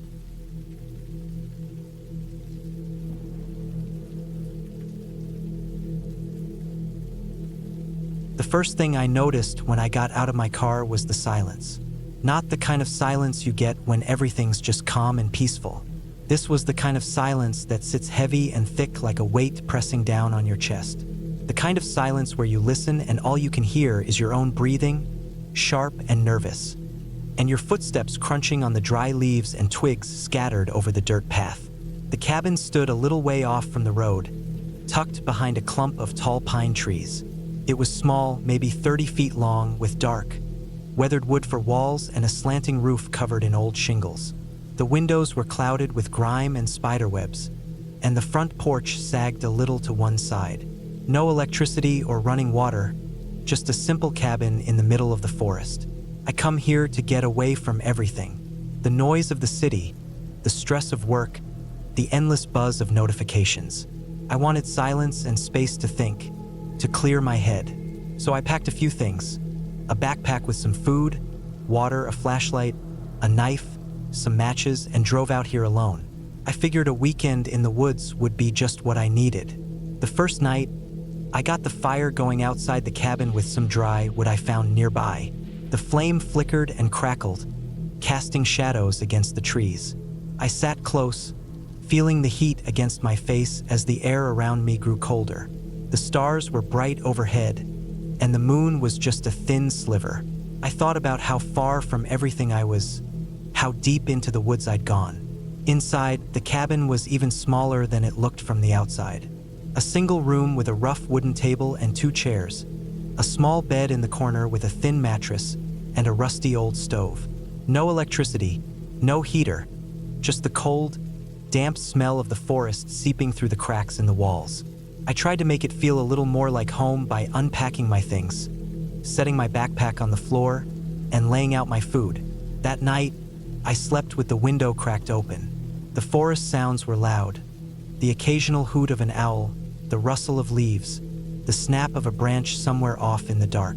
The first thing I noticed when I got out of my car was the silence. Not the kind of silence you get when everything's just calm and peaceful. This was the kind of silence that sits heavy and thick like a weight pressing down on your chest. The kind of silence where you listen and all you can hear is your own breathing, sharp and nervous, and your footsteps crunching on the dry leaves and twigs scattered over the dirt path. The cabin stood a little way off from the road, tucked behind a clump of tall pine trees. It was small, maybe 30 feet long, with dark, weathered wood for walls and a slanting roof covered in old shingles. The windows were clouded with grime and spiderwebs, and the front porch sagged a little to one side. No electricity or running water, just a simple cabin in the middle of the forest. I come here to get away from everything. The noise of the city, the stress of work, the endless buzz of notifications. I wanted silence and space to think, to clear my head. So I packed a few things: a backpack with some food, water, a flashlight, a knife, some matches, and drove out here alone. I figured a weekend in the woods would be just what I needed. The first night, I got the fire going outside the cabin with some dry wood I found nearby. The flame flickered and crackled, casting shadows against the trees. I sat close, feeling the heat against my face as the air around me grew colder. The stars were bright overhead, and the moon was just a thin sliver. I thought about how far from everything I was, how deep into the woods I'd gone. Inside, the cabin was even smaller than it looked from the outside. A single room with a rough wooden table and 2 chairs, a small bed in the corner with a thin mattress, and a rusty old stove. No electricity, no heater, just the cold, damp smell of the forest seeping through the cracks in the walls. I tried to make it feel a little more like home by unpacking my things, setting my backpack on the floor, and laying out my food. That night, I slept with the window cracked open. The forest sounds were loud. The occasional hoot of an owl, the rustle of leaves, the snap of a branch somewhere off in the dark.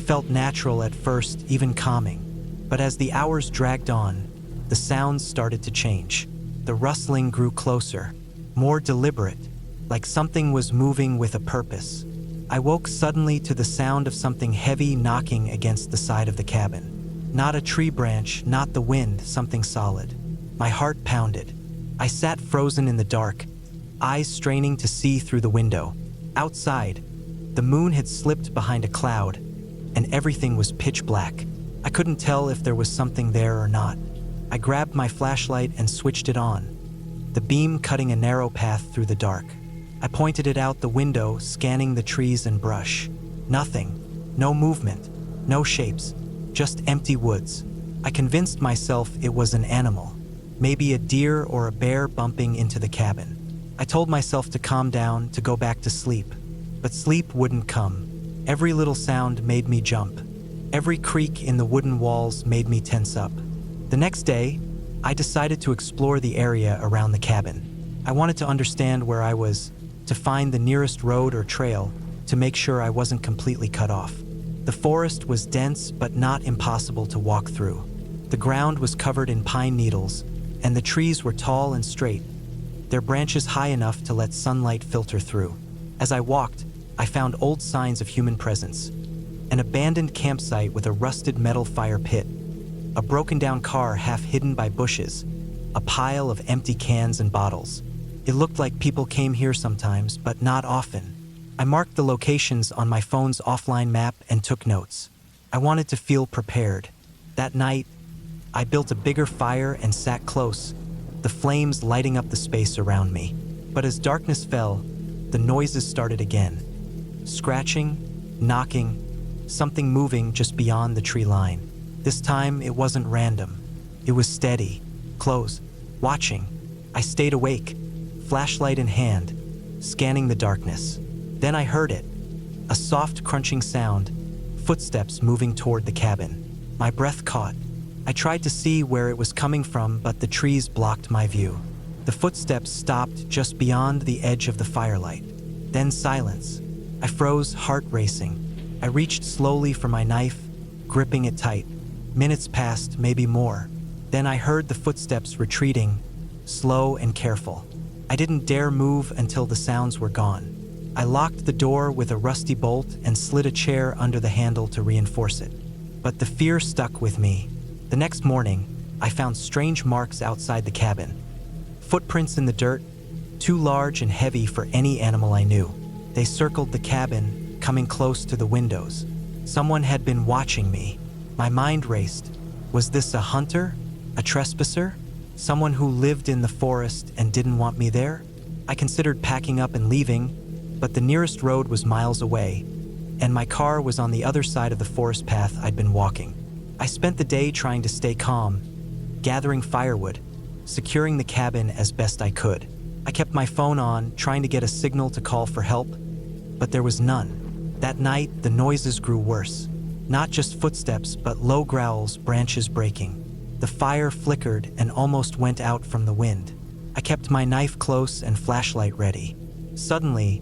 Felt natural at first, even calming. But as the hours dragged on, the sounds started to change. The rustling grew closer, more deliberate, like something was moving with a purpose. I woke suddenly to the sound of something heavy knocking against the side of the cabin. Not a tree branch, not the wind, something solid. My heart pounded. I sat frozen in the dark, eyes straining to see through the window. Outside, the moon had slipped behind a cloud, and everything was pitch black. I couldn't tell if there was something there or not. I grabbed my flashlight and switched it on, the beam cutting a narrow path through the dark. I pointed it out the window, scanning the trees and brush. Nothing. No movement. No shapes. Just empty woods. I convinced myself it was an animal. Maybe a deer or a bear bumping into the cabin. I told myself to calm down, to go back to sleep. But sleep wouldn't come. Every little sound made me jump. Every creak in the wooden walls made me tense up. The next day, I decided to explore the area around the cabin. I wanted to understand where I was, to find the nearest road or trail, to make sure I wasn't completely cut off. The forest was dense but not impossible to walk through. The ground was covered in pine needles, and the trees were tall and straight, their branches high enough to let sunlight filter through. As I walked, I found old signs of human presence. An abandoned campsite with a rusted metal fire pit, a broken-down car half hidden by bushes, a pile of empty cans and bottles. It looked like people came here sometimes, but not often. I marked the locations on my phone's offline map and took notes. I wanted to feel prepared. That night, I built a bigger fire and sat close, the flames lighting up the space around me. But as darkness fell, the noises started again. Scratching, knocking, something moving just beyond the tree line. This time, it wasn't random. It was steady, close, watching. I stayed awake, flashlight in hand, scanning the darkness. Then I heard it, a soft crunching sound, footsteps moving toward the cabin. My breath caught. I tried to see where it was coming from, but the trees blocked my view. The footsteps stopped just beyond the edge of the firelight. Then silence. I froze, heart racing. I reached slowly for my knife, gripping it tight. Minutes passed, maybe more. Then I heard the footsteps retreating, slow and careful. I didn't dare move until the sounds were gone. I locked the door with a rusty bolt and slid a chair under the handle to reinforce it. But the fear stuck with me. The next morning, I found strange marks outside the cabin. Footprints in the dirt, too large and heavy for any animal I knew. They circled the cabin, coming close to the windows. Someone had been watching me. My mind raced. Was this a hunter? A trespasser? Someone who lived in the forest and didn't want me there? I considered packing up and leaving, but the nearest road was miles away, and my car was on the other side of the forest path I'd been walking. I spent the day trying to stay calm, gathering firewood, securing the cabin as best I could. I kept my phone on, trying to get a signal to call for help, but there was none. That night, the noises grew worse. Not just footsteps, but low growls, branches breaking. The fire flickered and almost went out from the wind. I kept my knife close and flashlight ready. Suddenly,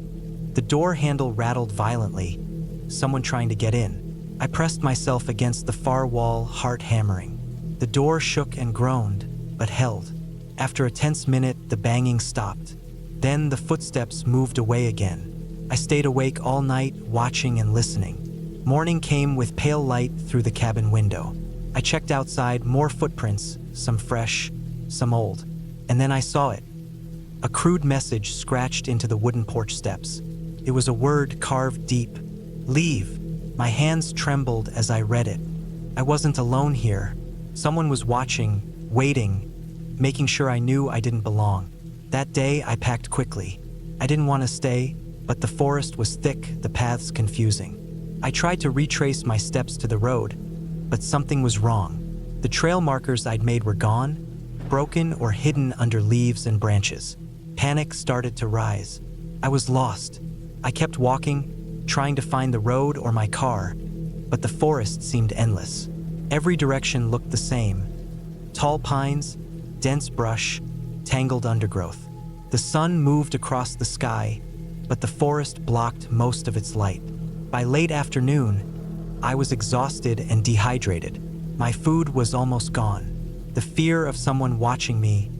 the door handle rattled violently, someone trying to get in. I pressed myself against the far wall, heart hammering. The door shook and groaned, but held. After a tense minute, the banging stopped. Then the footsteps moved away again. I stayed awake all night, watching and listening. Morning came with pale light through the cabin window. I checked outside, more footprints, some fresh, some old. And then I saw it. A crude message scratched into the wooden porch steps. It was a word carved deep. Leave. My hands trembled as I read it. I wasn't alone here. Someone was watching, waiting, making sure I knew I didn't belong. That day, I packed quickly. I didn't want to stay, but the forest was thick, the paths confusing. I tried to retrace my steps to the road, but something was wrong. The trail markers I'd made were gone, broken or hidden under leaves and branches. Panic started to rise. I was lost. I kept walking, trying to find the road or my car, but the forest seemed endless. Every direction looked the same. Tall pines, dense brush, tangled undergrowth. The sun moved across the sky, but the forest blocked most of its light. By late afternoon, I was exhausted and dehydrated. My food was almost gone. The fear of someone watching me,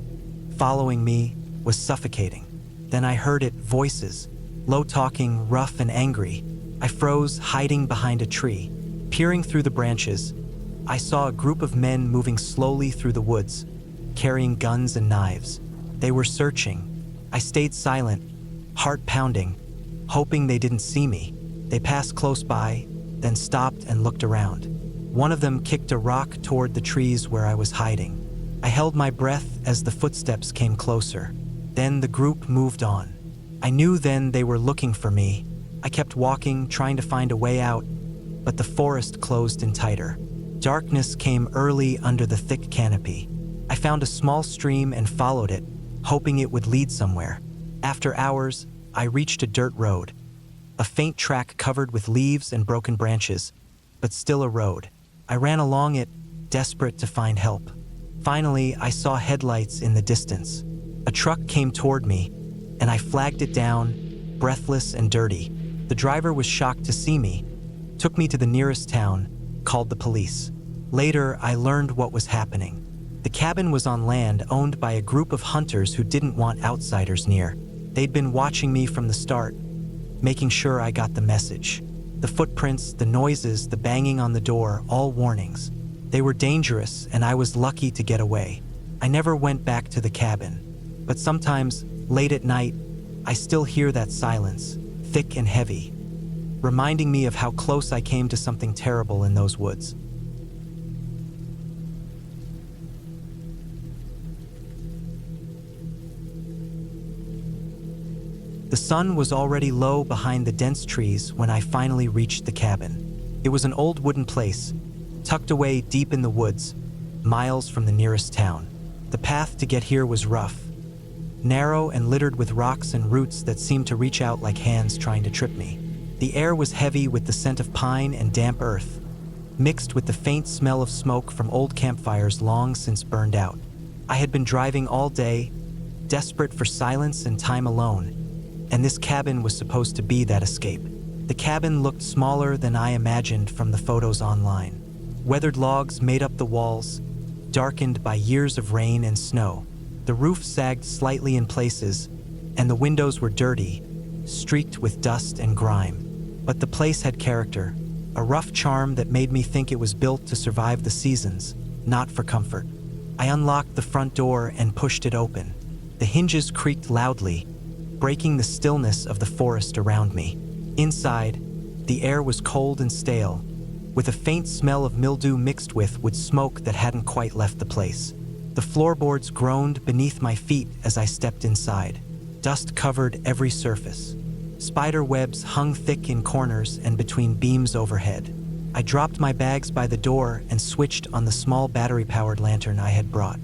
following me, was suffocating. Then I heard it, voices, low talking, rough and angry. I froze, hiding behind a tree. Peering through the branches, I saw a group of men moving slowly through the woods, carrying guns and knives. They were searching. I stayed silent, heart pounding, hoping they didn't see me. They passed close by, then stopped and looked around. One of them kicked a rock toward the trees where I was hiding. I held my breath as the footsteps came closer. Then the group moved on. I knew then they were looking for me. I kept walking, trying to find a way out, but the forest closed in tighter. Darkness came early under the thick canopy. I found a small stream and followed it, hoping it would lead somewhere. After hours, I reached a dirt road. A faint track covered with leaves and broken branches, but still a road. I ran along it, desperate to find help. Finally, I saw headlights in the distance. A truck came toward me, and I flagged it down, breathless and dirty. The driver was shocked to see me, took me to the nearest town, called the police. Later, I learned what was happening. The cabin was on land owned by a group of hunters who didn't want outsiders near. They'd been watching me from the start, making sure I got the message. The footprints, the noises, the banging on the door, all warnings. They were dangerous, and I was lucky to get away. I never went back to the cabin. But sometimes, late at night, I still hear that silence, thick and heavy, reminding me of how close I came to something terrible in those woods. The sun was already low behind the dense trees when I finally reached the cabin. It was an old wooden place, tucked away deep in the woods, miles from the nearest town. The path to get here was rough, narrow and littered with rocks and roots that seemed to reach out like hands trying to trip me. The air was heavy with the scent of pine and damp earth, mixed with the faint smell of smoke from old campfires long since burned out. I had been driving all day, desperate for silence and time alone, and this cabin was supposed to be that escape. The cabin looked smaller than I imagined from the photos online. Weathered logs made up the walls, darkened by years of rain and snow. The roof sagged slightly in places, and the windows were dirty, streaked with dust and grime. But the place had character, a rough charm that made me think it was built to survive the seasons, not for comfort. I unlocked the front door and pushed it open. The hinges creaked loudly, breaking the stillness of the forest around me. Inside, the air was cold and stale, with a faint smell of mildew mixed with wood smoke that hadn't quite left the place. The floorboards groaned beneath my feet as I stepped inside. Dust covered every surface. Spider webs hung thick in corners and between beams overhead. I dropped my bags by the door and switched on the small battery-powered lantern I had brought.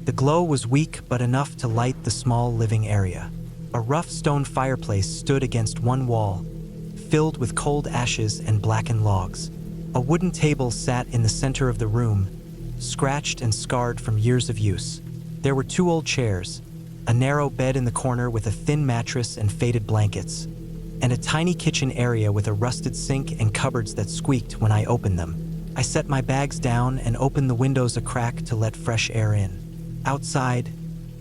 The glow was weak but enough to light the small living area. A rough stone fireplace stood against one wall, filled with cold ashes and blackened logs. A wooden table sat in the center of the room, scratched and scarred from years of use. There were 2 old chairs, a narrow bed in the corner with a thin mattress and faded blankets, and a tiny kitchen area with a rusted sink and cupboards that squeaked when I opened them. I set my bags down and opened the windows a crack to let fresh air in. Outside,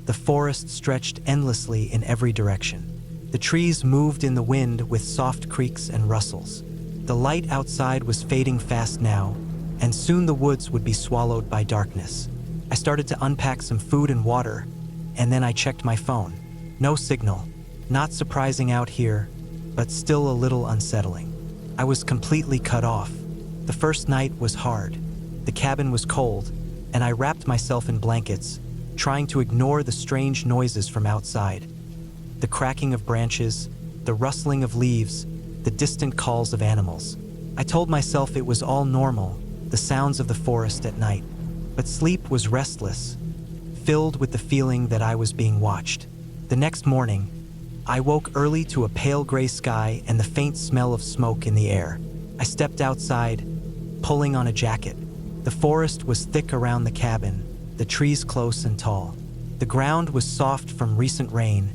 the forest stretched endlessly in every direction. The trees moved in the wind with soft creaks and rustles. The light outside was fading fast now, and soon the woods would be swallowed by darkness. I started to unpack some food and water, and then I checked my phone. No signal. Not surprising out here, but still a little unsettling. I was completely cut off. The first night was hard. The cabin was cold, and I wrapped myself in blankets, trying to ignore the strange noises from outside. The cracking of branches, the rustling of leaves, the distant calls of animals. I told myself it was all normal, the sounds of the forest at night. But sleep was restless, filled with the feeling that I was being watched. The next morning, I woke early to a pale gray sky and the faint smell of smoke in the air. I stepped outside, pulling on a jacket. The forest was thick around the cabin, the trees close and tall. The ground was soft from recent rain,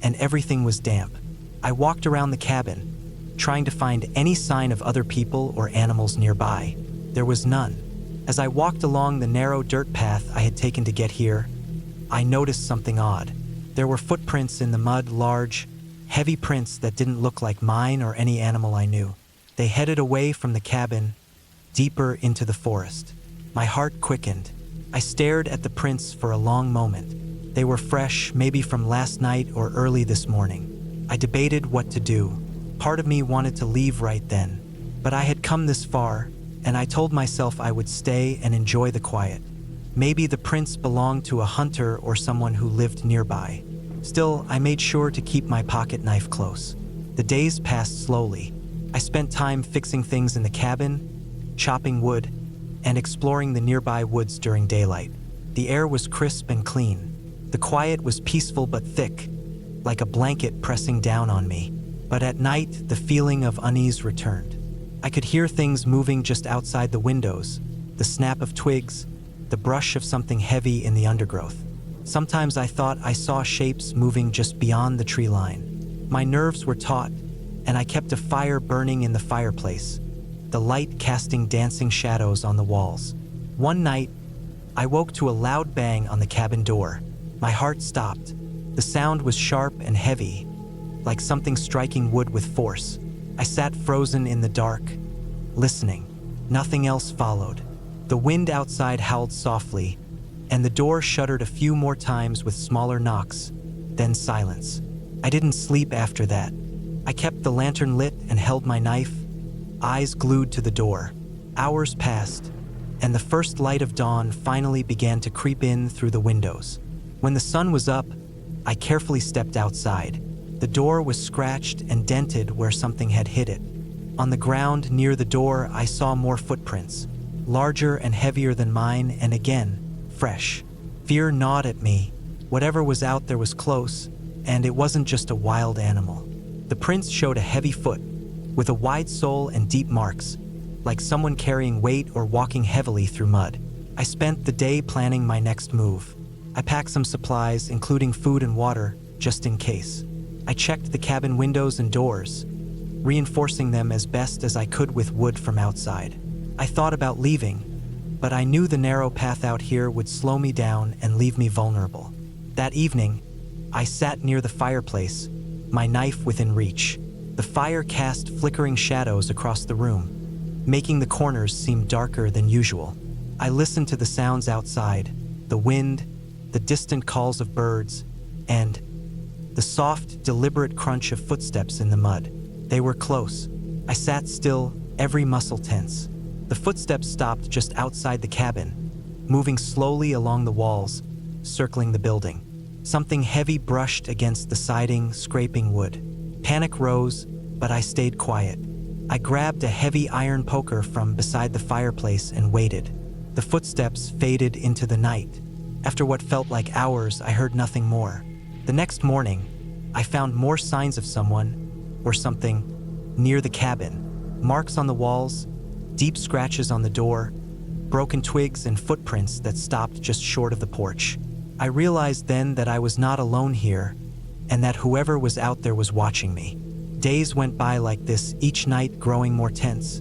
and everything was damp. I walked around the cabin, trying to find any sign of other people or animals nearby. There was none. As I walked along the narrow dirt path I had taken to get here, I noticed something odd. There were footprints in the mud, large, heavy prints that didn't look like mine or any animal I knew. They headed away from the cabin, deeper into the forest. My heart quickened. I stared at the prints for a long moment. They were fresh, maybe from last night or early this morning. I debated what to do. Part of me wanted to leave right then, but I had come this far, and I told myself I would stay and enjoy the quiet. Maybe the prints belonged to a hunter or someone who lived nearby. Still, I made sure to keep my pocket knife close. The days passed slowly. I spent time fixing things in the cabin, chopping wood, and exploring the nearby woods during daylight. The air was crisp and clean. The quiet was peaceful but thick, like a blanket pressing down on me. But at night, the feeling of unease returned. I could hear things moving just outside the windows, the snap of twigs, the brush of something heavy in the undergrowth. Sometimes I thought I saw shapes moving just beyond the tree line. My nerves were taut, and I kept a fire burning in the fireplace, the light casting dancing shadows on the walls. One night, I woke to a loud bang on the cabin door. My heart stopped. The sound was sharp and heavy, like something striking wood with force. I sat frozen in the dark, listening. Nothing else followed. The wind outside howled softly, and the door shuddered a few more times with smaller knocks, then silence. I didn't sleep after that. I kept the lantern lit and held my knife, eyes glued to the door. Hours passed, and the first light of dawn finally began to creep in through the windows. When the sun was up, I carefully stepped outside. The door was scratched and dented where something had hit it. On the ground near the door, I saw more footprints, larger and heavier than mine, and again, fresh. Fear gnawed at me. Whatever was out there was close, and it wasn't just a wild animal. The prints showed a heavy foot, with a wide sole and deep marks, like someone carrying weight or walking heavily through mud. I spent the day planning my next move. I packed some supplies, including food and water, just in case. I checked the cabin windows and doors, reinforcing them as best as I could with wood from outside. I thought about leaving, but I knew the narrow path out here would slow me down and leave me vulnerable. That evening, I sat near the fireplace, my knife within reach. The fire cast flickering shadows across the room, making the corners seem darker than usual. I listened to the sounds outside, the wind, the distant calls of birds, and the soft, deliberate crunch of footsteps in the mud. They were close. I sat still, every muscle tense. The footsteps stopped just outside the cabin, moving slowly along the walls, circling the building. Something heavy brushed against the siding, scraping wood. Panic rose, but I stayed quiet. I grabbed a heavy iron poker from beside the fireplace and waited. The footsteps faded into the night. After what felt like hours, I heard nothing more. The next morning, I found more signs of someone or something near the cabin. Marks on the walls, deep scratches on the door, broken twigs and footprints that stopped just short of the porch. I realized then that I was not alone here, and that whoever was out there was watching me. Days went by like this, each night growing more tense,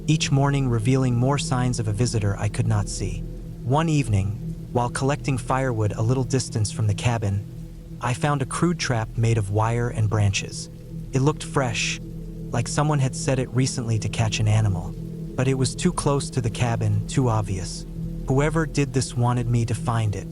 each morning revealing more signs of a visitor I could not see. One evening, while collecting firewood a little distance from the cabin, I found a crude trap made of wire and branches. It looked fresh, like someone had set it recently to catch an animal. But it was too close to the cabin, too obvious. Whoever did this wanted me to find it.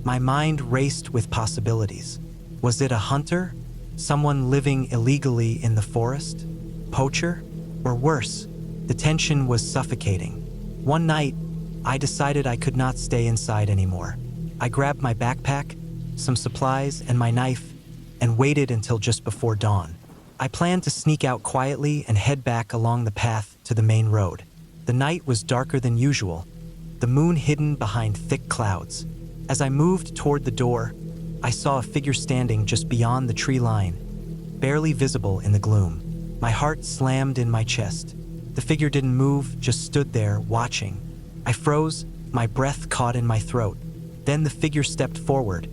My mind raced with possibilities. Was it a hunter? Someone living illegally in the forest? Poacher? Or worse? The tension was suffocating. One night, I decided I could not stay inside anymore. I grabbed my backpack, some supplies, and my knife, and waited until just before dawn. I planned to sneak out quietly and head back along the path to the main road. The night was darker than usual, the moon hidden behind thick clouds. As I moved toward the door, I saw a figure standing just beyond the tree line, barely visible in the gloom. My heart slammed in my chest. The figure didn't move, just stood there, watching. I froze, my breath caught in my throat. Then the figure stepped forward,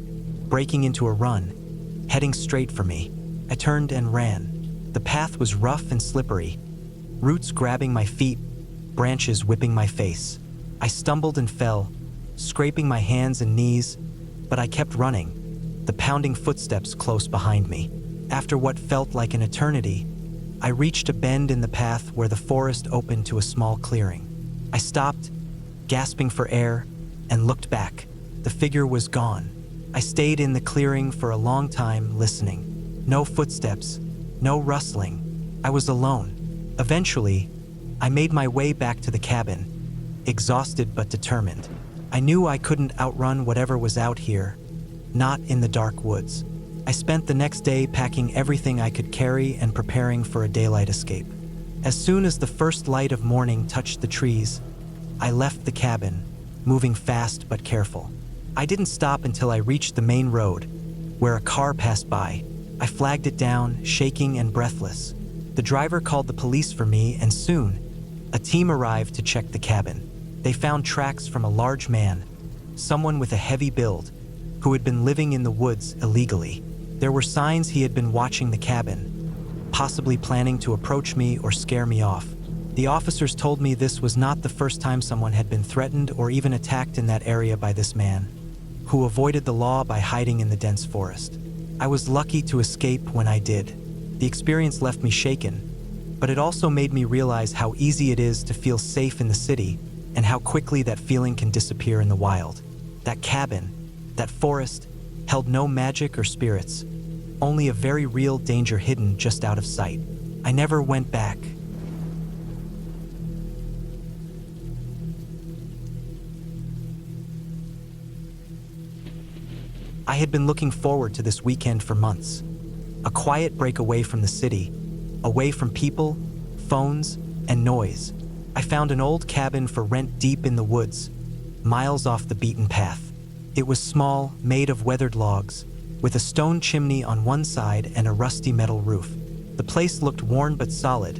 breaking into a run, heading straight for me. I turned and ran. The path was rough and slippery, roots grabbing my feet, branches whipping my face. I stumbled and fell, scraping my hands and knees, but I kept running, the pounding footsteps close behind me. After what felt like an eternity, I reached a bend in the path where the forest opened to a small clearing. I stopped, gasping for air, and looked back. The figure was gone. I stayed in the clearing for a long time, listening. No footsteps, no rustling. I was alone. Eventually, I made my way back to the cabin, exhausted but determined. I knew I couldn't outrun whatever was out here, not in the dark woods. I spent the next day packing everything I could carry and preparing for a daylight escape. As soon as the first light of morning touched the trees, I left the cabin, moving fast but careful. I didn't stop until I reached the main road, where a car passed by. I flagged it down, shaking and breathless. The driver called the police for me, and soon, a team arrived to check the cabin. They found tracks from a large man, someone with a heavy build, who had been living in the woods illegally. There were signs he had been watching the cabin, possibly planning to approach me or scare me off. The officers told me this was not the first time someone had been threatened or even attacked in that area by this man, who avoided the law by hiding in the dense forest. I was lucky to escape when I did. The experience left me shaken, but it also made me realize how easy it is to feel safe in the city and how quickly that feeling can disappear in the wild. That cabin, that forest, held no magic or spirits, only a very real danger hidden just out of sight. I never went back. I had been looking forward to this weekend for months. A quiet break away from the city, away from people, phones, and noise. I found an old cabin for rent deep in the woods, miles off the beaten path. It was small, made of weathered logs, with a stone chimney on one side and a rusty metal roof. The place looked worn but solid,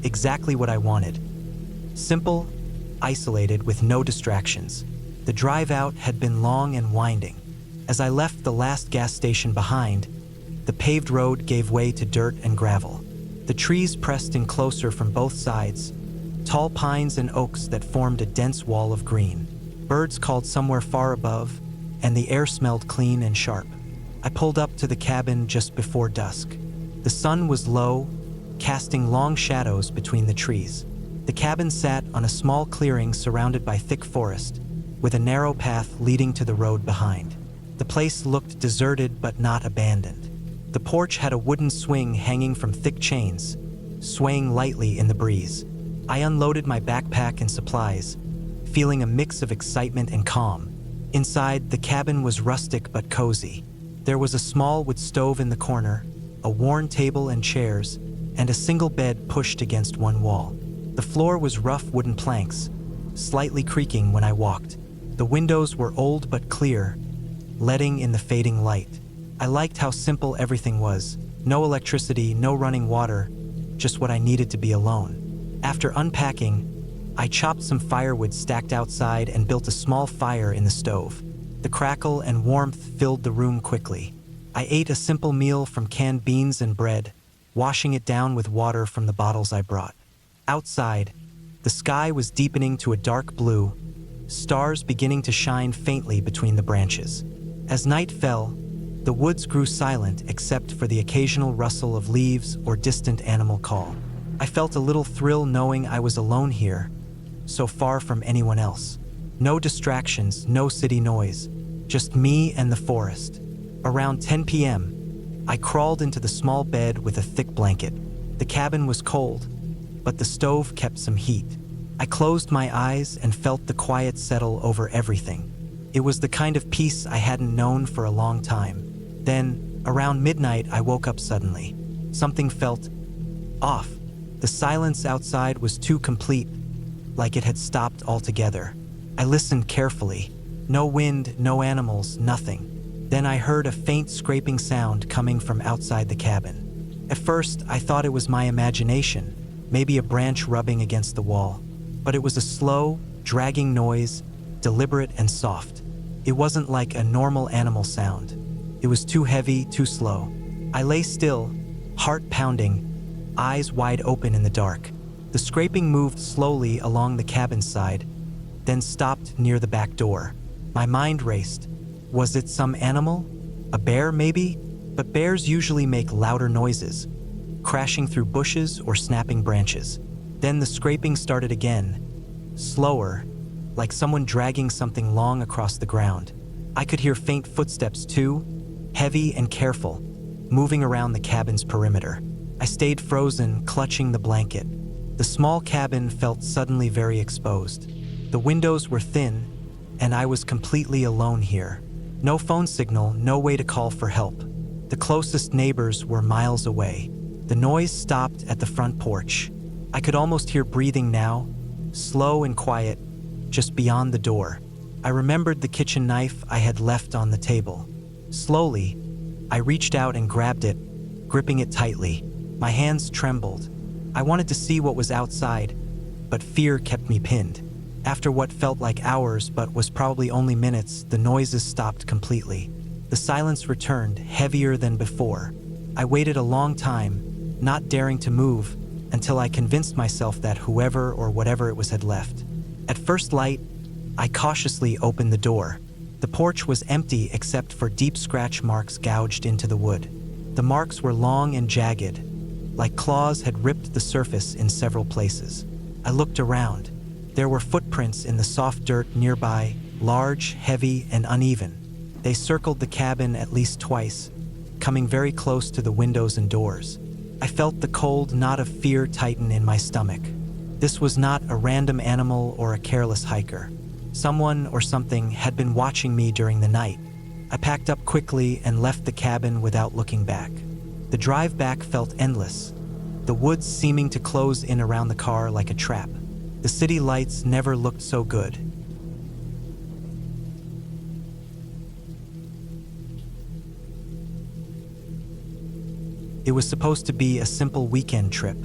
exactly what I wanted. Simple, isolated, with no distractions. The drive out had been long and winding. As I left the last gas station behind, the paved road gave way to dirt and gravel. The trees pressed in closer from both sides, tall pines and oaks that formed a dense wall of green. Birds called somewhere far above, and the air smelled clean and sharp. I pulled up to the cabin just before dusk. The sun was low, casting long shadows between the trees. The cabin sat on a small clearing surrounded by thick forest, with a narrow path leading to the road behind. The place looked deserted but not abandoned. The porch had a wooden swing hanging from thick chains, swaying lightly in the breeze. I unloaded my backpack and supplies, feeling a mix of excitement and calm. Inside, the cabin was rustic but cozy. There was a small wood stove in the corner, a worn table and chairs, and a single bed pushed against one wall. The floor was rough wooden planks, slightly creaking when I walked. The windows were old but clear, letting in the fading light. I liked how simple everything was. No electricity, no running water, just what I needed to be alone. After unpacking, I chopped some firewood stacked outside and built a small fire in the stove. The crackle and warmth filled the room quickly. I ate a simple meal from canned beans and bread, washing it down with water from the bottles I brought. Outside, the sky was deepening to a dark blue, stars beginning to shine faintly between the branches. As night fell, the woods grew silent except for the occasional rustle of leaves or distant animal call. I felt a little thrill knowing I was alone here, so far from anyone else. No distractions, no city noise, just me and the forest. Around 10 p.m., I crawled into the small bed with a thick blanket. The cabin was cold, but the stove kept some heat. I closed my eyes and felt the quiet settle over everything. It was the kind of peace I hadn't known for a long time. Then, around midnight, I woke up suddenly. Something felt off. The silence outside was too complete, like it had stopped altogether. I listened carefully. No wind, no animals, nothing. Then I heard a faint scraping sound coming from outside the cabin. At first, I thought it was my imagination, maybe a branch rubbing against the wall. But it was a slow, dragging noise, deliberate and soft. It wasn't like a normal animal sound. It was too heavy, too slow. I lay still, heart pounding, eyes wide open in the dark. The scraping moved slowly along the cabin side, then stopped near the back door. My mind raced. Was it some animal? A bear, maybe? But bears usually make louder noises, crashing through bushes or snapping branches. Then the scraping started again, slower, like someone dragging something long across the ground. I could hear faint footsteps too, heavy and careful, moving around the cabin's perimeter. I stayed frozen, clutching the blanket. The small cabin felt suddenly very exposed. The windows were thin, and I was completely alone here. No phone signal, no way to call for help. The closest neighbors were miles away. The noise stopped at the front porch. I could almost hear breathing now, slow and quiet, just beyond the door. I remembered the kitchen knife I had left on the table. Slowly, I reached out and grabbed it, gripping it tightly. My hands trembled. I wanted to see what was outside, but fear kept me pinned. After what felt like hours but was probably only minutes, the noises stopped completely. The silence returned, heavier than before. I waited a long time, not daring to move, until I convinced myself that whoever or whatever it was had left. At first light, I cautiously opened the door. The porch was empty except for deep scratch marks gouged into the wood. The marks were long and jagged, like claws had ripped the surface in several places. I looked around. There were footprints in the soft dirt nearby, large, heavy, and uneven. They circled the cabin at least twice, coming very close to the windows and doors. I felt the cold knot of fear tighten in my stomach. This was not a random animal or a careless hiker. Someone or something had been watching me during the night. I packed up quickly and left the cabin without looking back. The drive back felt endless, the woods seeming to close in around the car like a trap. The city lights never looked so good. It was supposed to be a simple weekend trip.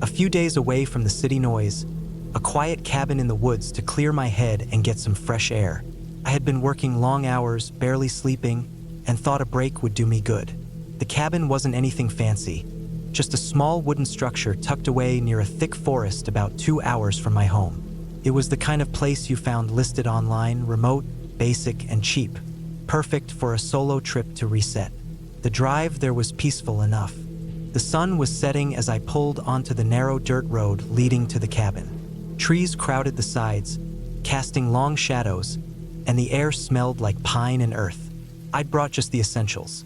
A few days away from the city noise, a quiet cabin in the woods to clear my head and get some fresh air. I had been working long hours, barely sleeping, and thought a break would do me good. The cabin wasn't anything fancy, just a small wooden structure tucked away near a thick forest about 2 hours from my home. It was the kind of place you found listed online, remote, basic, and cheap, perfect for a solo trip to reset. The drive there was peaceful enough. The sun was setting as I pulled onto the narrow dirt road leading to the cabin. Trees crowded the sides, casting long shadows, and the air smelled like pine and earth. I'd brought just the essentials: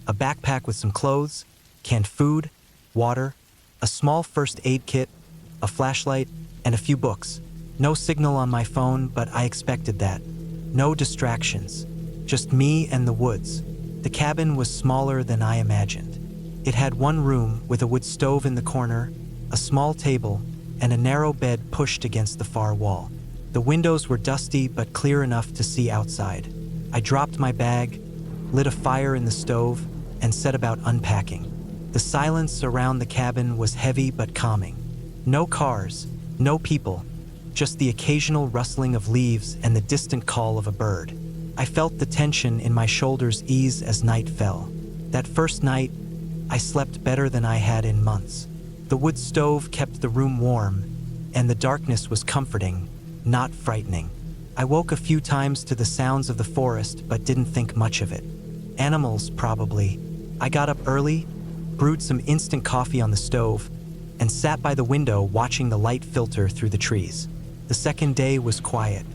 a backpack with some clothes, canned food, water, a small first aid kit, a flashlight, and a few books. No signal on my phone, but I expected that. No distractions, just me and the woods. The cabin was smaller than I imagined. It had one room with a wood stove in the corner, a small table, and a narrow bed pushed against the far wall. The windows were dusty but clear enough to see outside. I dropped my bag, lit a fire in the stove, and set about unpacking. The silence around the cabin was heavy but calming. No cars, no people, just the occasional rustling of leaves and the distant call of a bird. I felt the tension in my shoulders ease as night fell. That first night, I slept better than I had in months. The wood stove kept the room warm, and the darkness was comforting, not frightening. I woke a few times to the sounds of the forest but didn't think much of it. Animals, probably. I got up early, brewed some instant coffee on the stove, and sat by the window watching the light filter through the trees. The second day was quiet.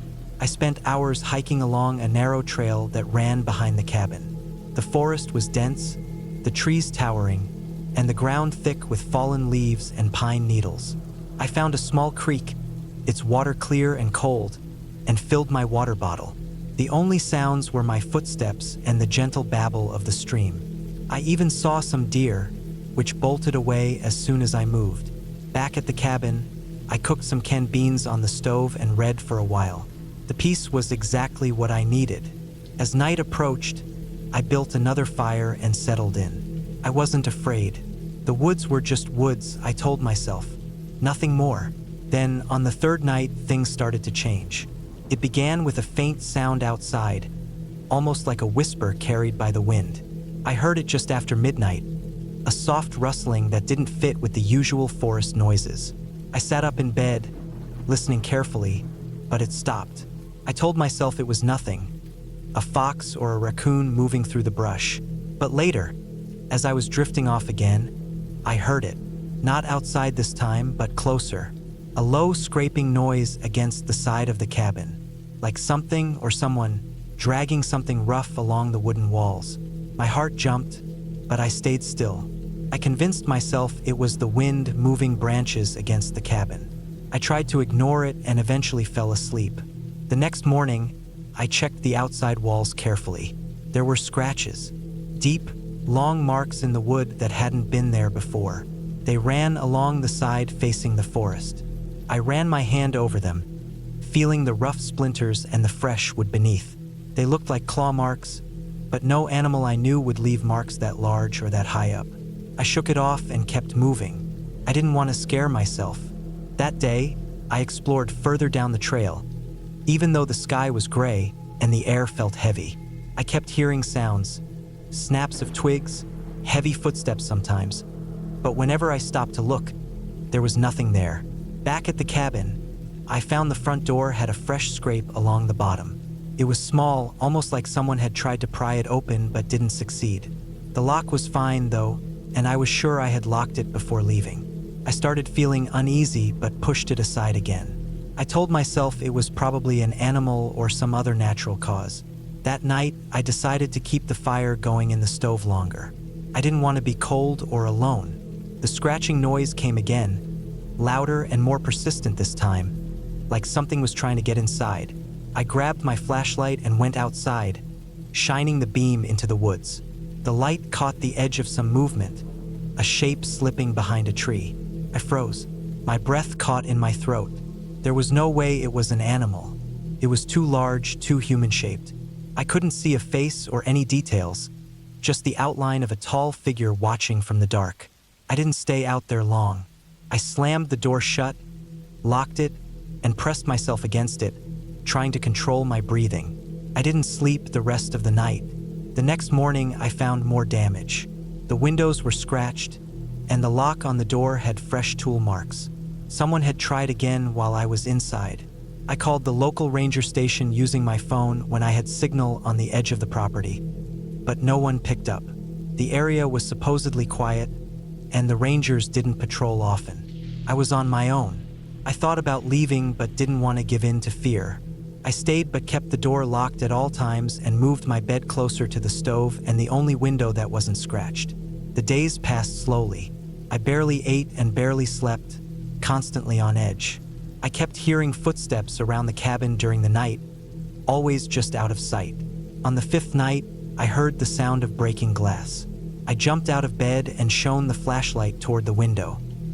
I spent hours hiking along a narrow trail that ran behind the cabin. The forest was dense, the trees towering, and the ground thick with fallen leaves and pine needles. I found a small creek, its water clear and cold, and filled my water bottle. The only sounds were my footsteps and the gentle babble of the stream. I even saw some deer, which bolted away as soon as I moved. Back at the cabin, I cooked some canned beans on the stove and read for a while. The peace was exactly what I needed. As night approached, I built another fire and settled in. I wasn't afraid. The woods were just woods, I told myself. Nothing more. Then, on the third night, things started to change. It began with a faint sound outside, almost like a whisper carried by the wind. I heard it just after midnight, a soft rustling that didn't fit with the usual forest noises. I sat up in bed, listening carefully, but it stopped. I told myself it was nothing, a fox or a raccoon moving through the brush. But later, as I was drifting off again, I heard it. Not outside this time, but closer. A low scraping noise against the side of the cabin, like something or someone dragging something rough along the wooden walls. My heart jumped, but I stayed still. I convinced myself it was the wind moving branches against the cabin. I tried to ignore it and eventually fell asleep. The next morning, I checked the outside walls carefully. There were scratches, deep, long marks in the wood that hadn't been there before. They ran along the side facing the forest. I ran my hand over them, feeling the rough splinters and the fresh wood beneath. They looked like claw marks, but no animal I knew would leave marks that large or that high up. I shook it off and kept moving. I didn't want to scare myself. That day, I explored further down the trail. Even though the sky was gray and the air felt heavy, I kept hearing sounds, snaps of twigs, heavy footsteps sometimes. But whenever I stopped to look, there was nothing there. Back at the cabin, I found the front door had a fresh scrape along the bottom. It was small, almost like someone had tried to pry it open but didn't succeed. The lock was fine though, and I was sure I had locked it before leaving. I started feeling uneasy but pushed it aside again. I told myself it was probably an animal or some other natural cause. That night, I decided to keep the fire going in the stove longer. I didn't want to be cold or alone. The scratching noise came again, louder and more persistent this time, like something was trying to get inside. I grabbed my flashlight and went outside, shining the beam into the woods. The light caught the edge of some movement, a shape slipping behind a tree. I froze. My breath caught in my throat. There was no way it was an animal. It was too large, too human-shaped. I couldn't see a face or any details, just the outline of a tall figure watching from the dark. I didn't stay out there long. I slammed the door shut, locked it, and pressed myself against it, trying to control my breathing. I didn't sleep the rest of the night. The next morning, I found more damage. The windows were scratched, and the lock on the door had fresh tool marks. Someone had tried again while I was inside. I called the local ranger station using my phone when I had signal on the edge of the property, but no one picked up. The area was supposedly quiet, and the rangers didn't patrol often. I was on my own. I thought about leaving but didn't want to give in to fear. I stayed but kept the door locked at all times and moved my bed closer to the stove and the only window that wasn't scratched. The days passed slowly. I barely ate and barely slept, constantly on edge. I kept hearing footsteps around the cabin during the night, always just out of sight. On the fifth night, I heard the sound of breaking glass. I jumped out of bed and shone the flashlight toward the window.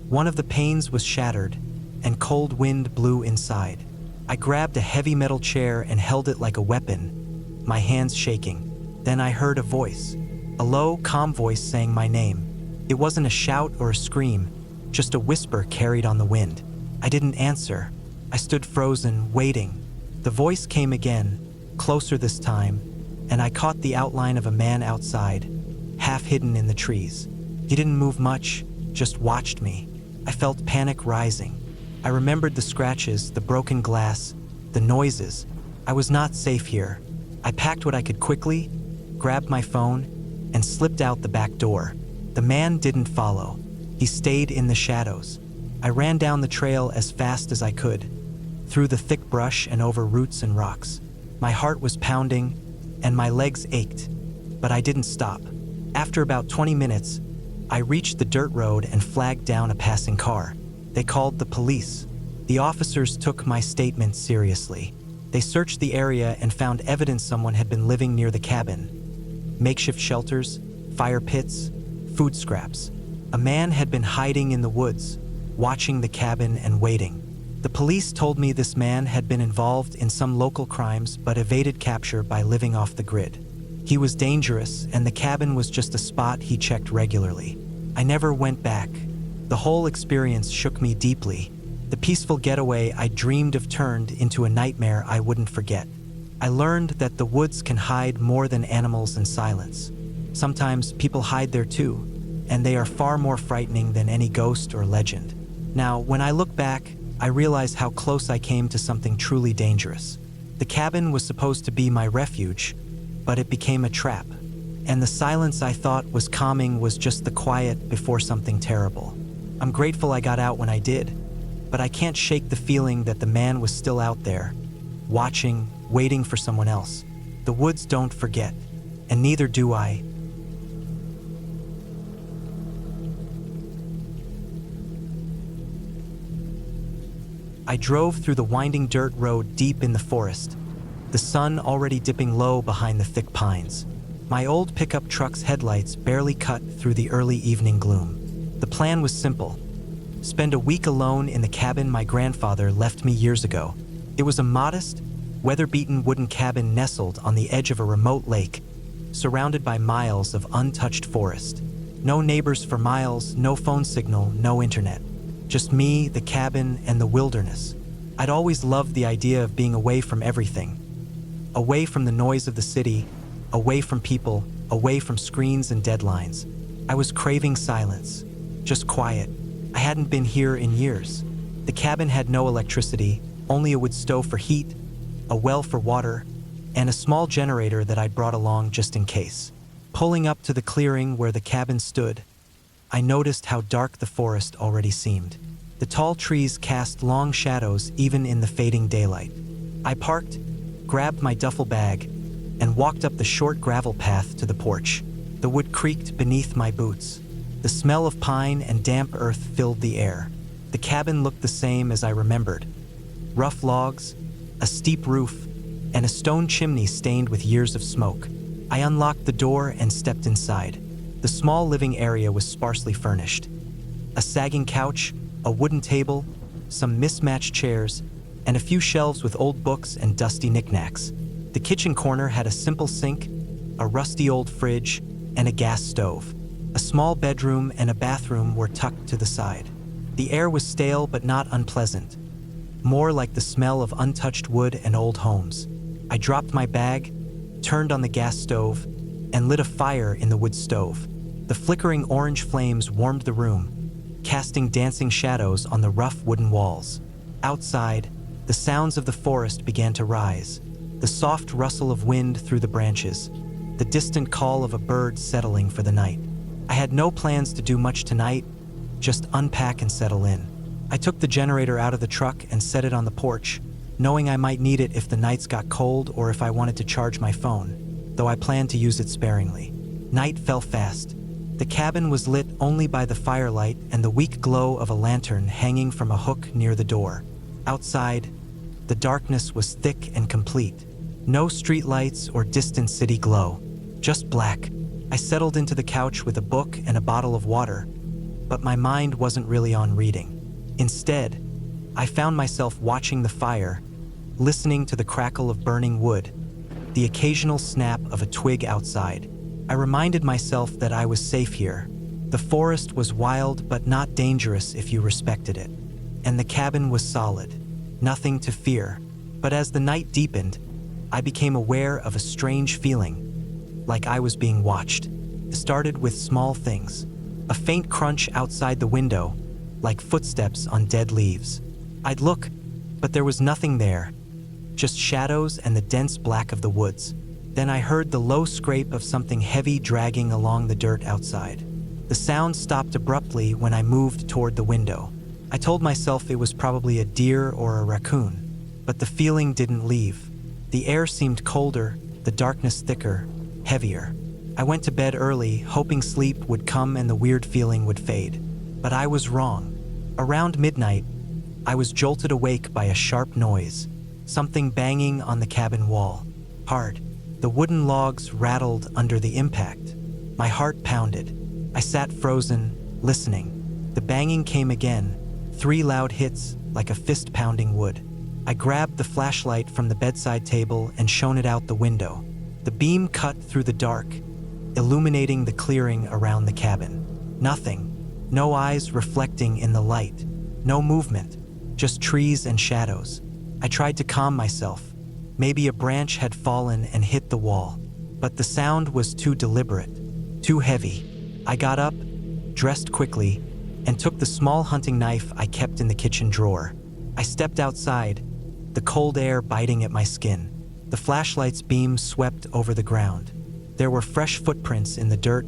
One of the panes was shattered, and cold wind blew inside. I grabbed a heavy metal chair and held it like a weapon, my hands shaking. Then I heard a voice, a low, calm voice saying my name. It wasn't a shout or a scream, just a whisper carried on the wind. I didn't answer. I stood frozen, waiting. The voice came again, closer this time, and I caught the outline of a man outside, half hidden in the trees. He didn't move much, just watched me. I felt panic rising. I remembered the scratches, the broken glass, the noises. I was not safe here. I packed what I could quickly, grabbed my phone, and slipped out the back door. The man didn't follow. He stayed in the shadows. I ran down the trail as fast as I could, through the thick brush and over roots and rocks. My heart was pounding, and my legs ached, but I didn't stop. After about 20 minutes, I reached the dirt road and flagged down a passing car. They called the police. The officers took my statement seriously. They searched the area and found evidence someone had been living near the cabin. Makeshift shelters, fire pits, food scraps. A man had been hiding in the woods, watching the cabin and waiting. The police told me this man had been involved in some local crimes but evaded capture by living off the grid. He was dangerous, and the cabin was just a spot he checked regularly. I never went back. The whole experience shook me deeply. The peaceful getaway I dreamed of turned into a nightmare I wouldn't forget. I learned that the woods can hide more than animals and silence. Sometimes people hide there too, and they are far more frightening than any ghost or legend. Now, when I look back, I realize how close I came to something truly dangerous. The cabin was supposed to be my refuge, but it became a trap. And the silence I thought was calming was just the quiet before something terrible. I'm grateful I got out when I did, but I can't shake the feeling that the man was still out there, watching, waiting for someone else. The woods don't forget, and neither do I. I drove through the winding dirt road deep in the forest, the sun already dipping low behind the thick pines. My old pickup truck's headlights barely cut through the early evening gloom. The plan was simple: spend a week alone in the cabin my grandfather left me years ago. It was a modest, weather-beaten wooden cabin nestled on the edge of a remote lake, surrounded by miles of untouched forest. No neighbors for miles, no phone signal, no internet. Just me, the cabin, and the wilderness. I'd always loved the idea of being away from everything. Away from the noise of the city, away from people, away from screens and deadlines. I was craving silence, just quiet. I hadn't been here in years. The cabin had no electricity, only a wood stove for heat, a well for water, and a small generator that I'd brought along just in case. Pulling up to the clearing where the cabin stood, I noticed how dark the forest already seemed. The tall trees cast long shadows even in the fading daylight. I parked, grabbed my duffel bag, and walked up the short gravel path to the porch. The wood creaked beneath my boots. The smell of pine and damp earth filled the air. The cabin looked the same as I remembered. Rough logs, a steep roof, and a stone chimney stained with years of smoke. I unlocked the door and stepped inside. The small living area was sparsely furnished. A sagging couch, a wooden table, some mismatched chairs, and a few shelves with old books and dusty knickknacks. The kitchen corner had a simple sink, a rusty old fridge, and a gas stove. A small bedroom and a bathroom were tucked to the side. The air was stale but not unpleasant, more like the smell of untouched wood and old homes. I dropped my bag, turned on the gas stove, and lit a fire in the wood stove. The flickering orange flames warmed the room, casting dancing shadows on the rough wooden walls. Outside, the sounds of the forest began to rise. The soft rustle of wind through the branches, the distant call of a bird settling for the night. I had no plans to do much tonight, just unpack and settle in. I took the generator out of the truck and set it on the porch, knowing I might need it if the nights got cold or if I wanted to charge my phone, though I planned to use it sparingly. Night fell fast. The cabin was lit only by the firelight and the weak glow of a lantern hanging from a hook near the door. Outside, the darkness was thick and complete. No streetlights or distant city glow, just black. I settled into the couch with a book and a bottle of water, but my mind wasn't really on reading. Instead, I found myself watching the fire, listening to the crackle of burning wood, the occasional snap of a twig outside. I reminded myself that I was safe here. The forest was wild but not dangerous if you respected it. And the cabin was solid, nothing to fear. But as the night deepened, I became aware of a strange feeling, like I was being watched. It started with small things. A faint crunch outside the window, like footsteps on dead leaves. I'd look, but there was nothing there, just shadows and the dense black of the woods. Then I heard the low scrape of something heavy dragging along the dirt outside. The sound stopped abruptly when I moved toward the window. I told myself it was probably a deer or a raccoon, but the feeling didn't leave. The air seemed colder, the darkness thicker, heavier. I went to bed early, hoping sleep would come and the weird feeling would fade. But I was wrong. Around midnight, I was jolted awake by a sharp noise, something banging on the cabin wall. Hard. The wooden logs rattled under the impact. My heart pounded. I sat frozen, listening. The banging came again, 3 loud hits like a fist pounding wood. I grabbed the flashlight from the bedside table and shone it out the window. The beam cut through the dark, illuminating the clearing around the cabin. Nothing. No eyes reflecting in the light. No movement. Just trees and shadows. I tried to calm myself. Maybe a branch had fallen and hit the wall. But the sound was too deliberate, too heavy. I got up, dressed quickly, and took the small hunting knife I kept in the kitchen drawer. I stepped outside, the cold air biting at my skin. The The flashlight's beam swept over the ground. There were fresh footprints in the dirt,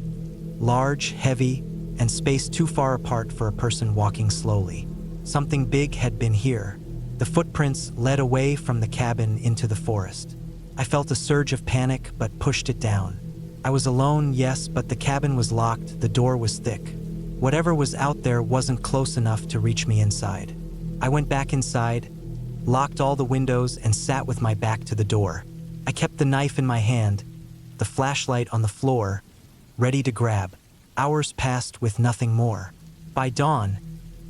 large, heavy, and spaced too far apart for a person walking slowly. Something big had been here. The footprints led away from the cabin into the forest. I felt a surge of panic, but pushed it down. I was alone, yes, but the cabin was locked, the door was thick. Whatever was out there wasn't close enough to reach me inside. I went back inside, locked all the windows, and sat with my back to the door. I kept the knife in my hand, the flashlight on the floor, ready to grab. Hours passed with nothing more. By dawn,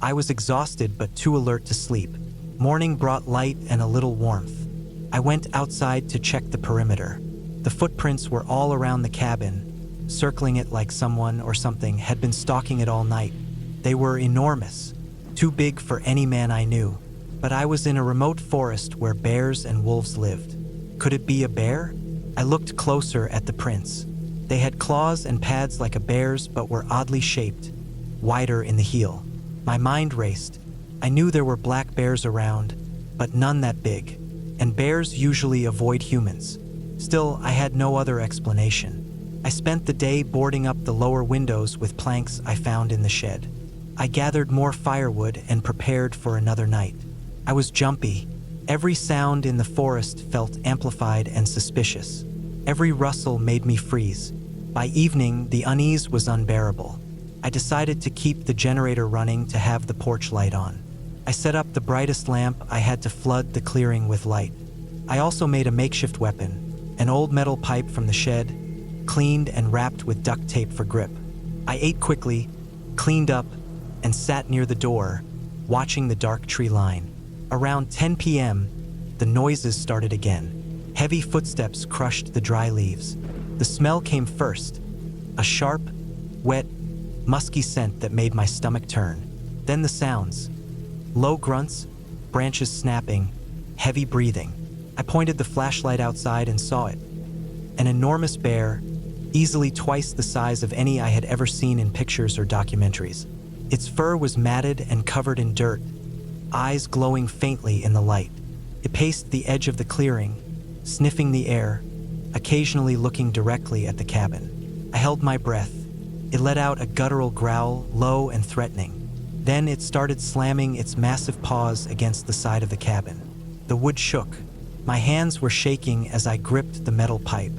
I was exhausted but too alert to sleep. Morning brought light and a little warmth. I went outside to check the perimeter. The footprints were all around the cabin, circling it like someone or something had been stalking it all night. They were enormous, too big for any man I knew. But I was in a remote forest where bears and wolves lived. Could it be a bear? I looked closer at the prints. They had claws and pads like a bear's, but were oddly shaped, wider in the heel. My mind raced. I knew there were black bears around, but none that big, and bears usually avoid humans. Still, I had no other explanation. I spent the day boarding up the lower windows with planks I found in the shed. I gathered more firewood and prepared for another night. I was jumpy. Every sound in the forest felt amplified and suspicious. Every rustle made me freeze. By evening, the unease was unbearable. I decided to keep the generator running to have the porch light on. I set up the brightest lamp I had to flood the clearing with light. I also made a makeshift weapon, an old metal pipe from the shed, cleaned and wrapped with duct tape for grip. I ate quickly, cleaned up, and sat near the door, watching the dark tree line. Around 10 p.m., the noises started again. Heavy footsteps crushed the dry leaves. The smell came first, a sharp, wet, musky scent that made my stomach turn. Then the sounds. Low grunts, branches snapping, heavy breathing. I pointed the flashlight outside and saw it. An enormous bear, easily twice the size of any I had ever seen in pictures or documentaries. Its fur was matted and covered in dirt, eyes glowing faintly in the light. It paced the edge of the clearing, sniffing the air, occasionally looking directly at the cabin. I held my breath. It let out a guttural growl, low and threatening. Then it started slamming its massive paws against the side of the cabin. The wood shook. My hands were shaking as I gripped the metal pipe.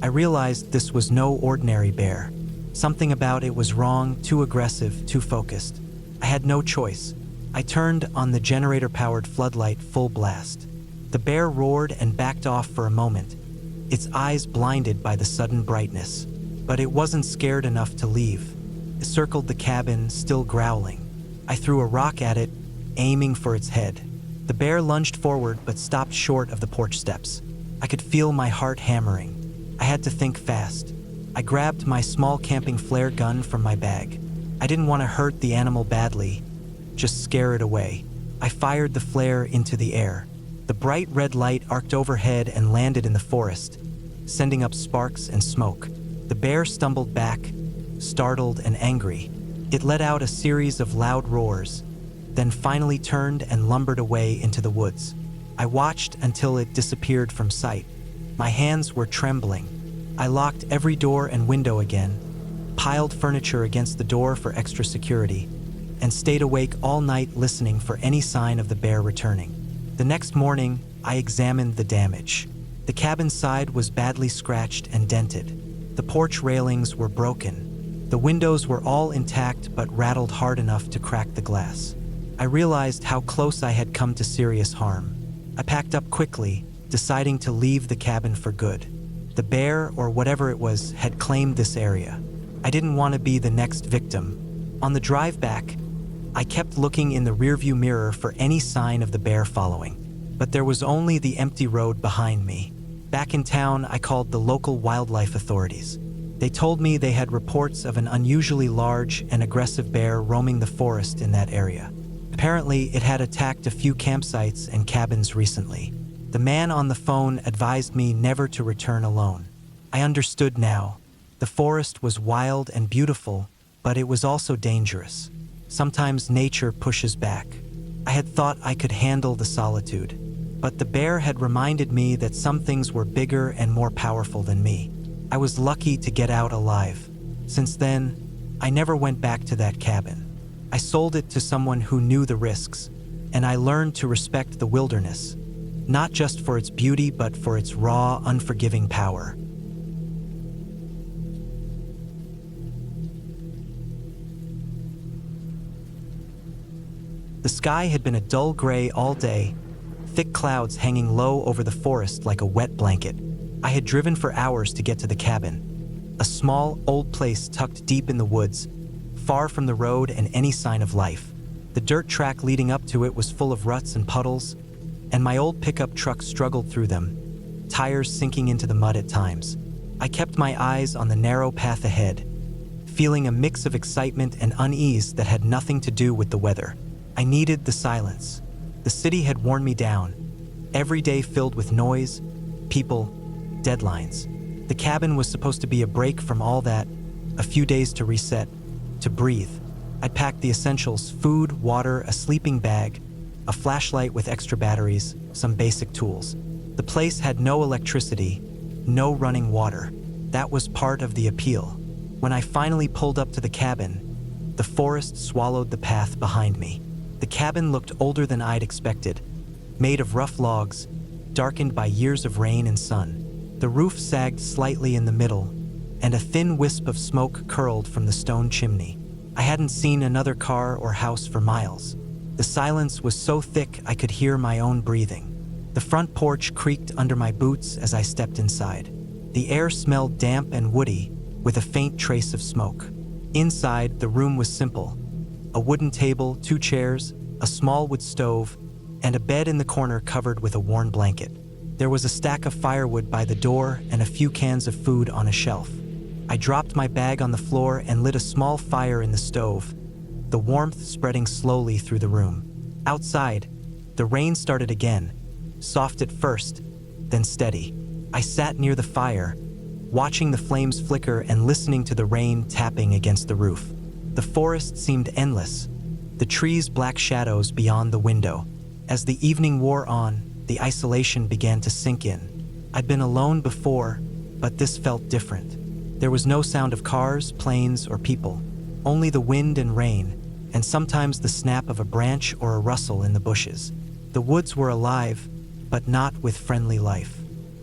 I realized this was no ordinary bear. Something about it was wrong, too aggressive, too focused. I had no choice. I turned on the generator-powered floodlight full blast. The bear roared and backed off for a moment, its eyes blinded by the sudden brightness. But it wasn't scared enough to leave. It circled the cabin, still growling. I threw a rock at it, aiming for its head. The bear lunged forward but stopped short of the porch steps. I could feel my heart hammering. I had to think fast. I grabbed my small camping flare gun from my bag. I didn't want to hurt the animal badly, just scare it away. I fired the flare into the air. The bright red light arced overhead and landed in the forest, sending up sparks and smoke. The bear stumbled back, startled and angry. It let out a series of loud roars, then finally turned and lumbered away into the woods. I watched until it disappeared from sight. My hands were trembling. I locked every door and window again, piled furniture against the door for extra security, and stayed awake all night listening for any sign of the bear returning. The next morning, I examined the damage. The cabin side was badly scratched and dented. The porch railings were broken. The windows were all intact but rattled hard enough to crack the glass. I realized how close I had come to serious harm. I packed up quickly, deciding to leave the cabin for good. The bear, or whatever it was, had claimed this area. I didn't want to be the next victim. On the drive back, I kept looking in the rearview mirror for any sign of the bear following. But there was only the empty road behind me. Back in town, I called the local wildlife authorities. They told me they had reports of an unusually large and aggressive bear roaming the forest in that area. Apparently, it had attacked a few campsites and cabins recently. The man on the phone advised me never to return alone. I understood now. The forest was wild and beautiful, but it was also dangerous. Sometimes nature pushes back. I had thought I could handle the solitude, But the bear had reminded me that some things were bigger and more powerful than me. I was lucky to get out alive. Since then, I never went back to that cabin. I sold it to someone who knew the risks, and I learned to respect the wilderness, not just for its beauty but for its raw, unforgiving power. The sky had been a dull gray all day, thick clouds hanging low over the forest like a wet blanket. I had driven for hours to get to the cabin, a small, old place tucked deep in the woods, far from the road and any sign of life. The dirt track leading up to it was full of ruts and puddles, and my old pickup truck struggled through them, tires sinking into the mud at times. I kept my eyes on the narrow path ahead, feeling a mix of excitement and unease that had nothing to do with the weather. I needed the silence. The city had worn me down, every day filled with noise, people, deadlines. The cabin was supposed to be a break from all that, a few days to reset, to breathe. I'd packed the essentials: food, water, a sleeping bag, a flashlight with extra batteries, some basic tools. The place had no electricity, no running water. That was part of the appeal. When I finally pulled up to the cabin, the forest swallowed the path behind me. The cabin looked older than I'd expected, made of rough logs, darkened by years of rain and sun. The roof sagged slightly in the middle, and a thin wisp of smoke curled from the stone chimney. I hadn't seen another car or house for miles. The silence was so thick I could hear my own breathing. The front porch creaked under my boots as I stepped inside. The air smelled damp and woody, with a faint trace of smoke. Inside, the room was simple: a wooden table, 2 chairs, a small wood stove, and a bed in the corner covered with a worn blanket. There was a stack of firewood by the door and a few cans of food on a shelf. I dropped my bag on the floor and lit a small fire in the stove, the warmth spreading slowly through the room. Outside, the rain started again, soft at first, then steady. I sat near the fire, watching the flames flicker and listening to the rain tapping against the roof. The forest seemed endless, the trees black shadows beyond the window. As the evening wore on, the isolation began to sink in. I'd been alone before, but this felt different. There was no sound of cars, planes, or people, only the wind and rain, and sometimes the snap of a branch or a rustle in the bushes. The woods were alive, but not with friendly life.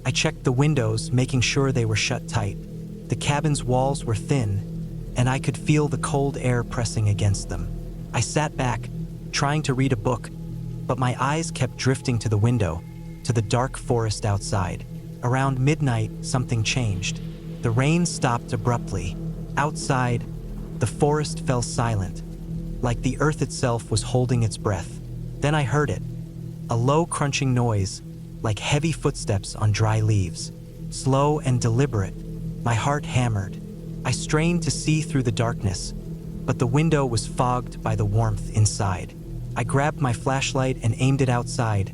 I checked the windows, making sure they were shut tight. The cabin's walls were thin, and I could feel the cold air pressing against them. I sat back, trying to read a book, but my eyes kept drifting to the window, to the dark forest outside. Around midnight, something changed. The rain stopped abruptly. Outside, the forest fell silent, like the earth itself was holding its breath. Then I heard it, a low crunching noise, like heavy footsteps on dry leaves. Slow and deliberate, my heart hammered. I strained to see through the darkness, but the window was fogged by the warmth inside. I grabbed my flashlight and aimed it outside,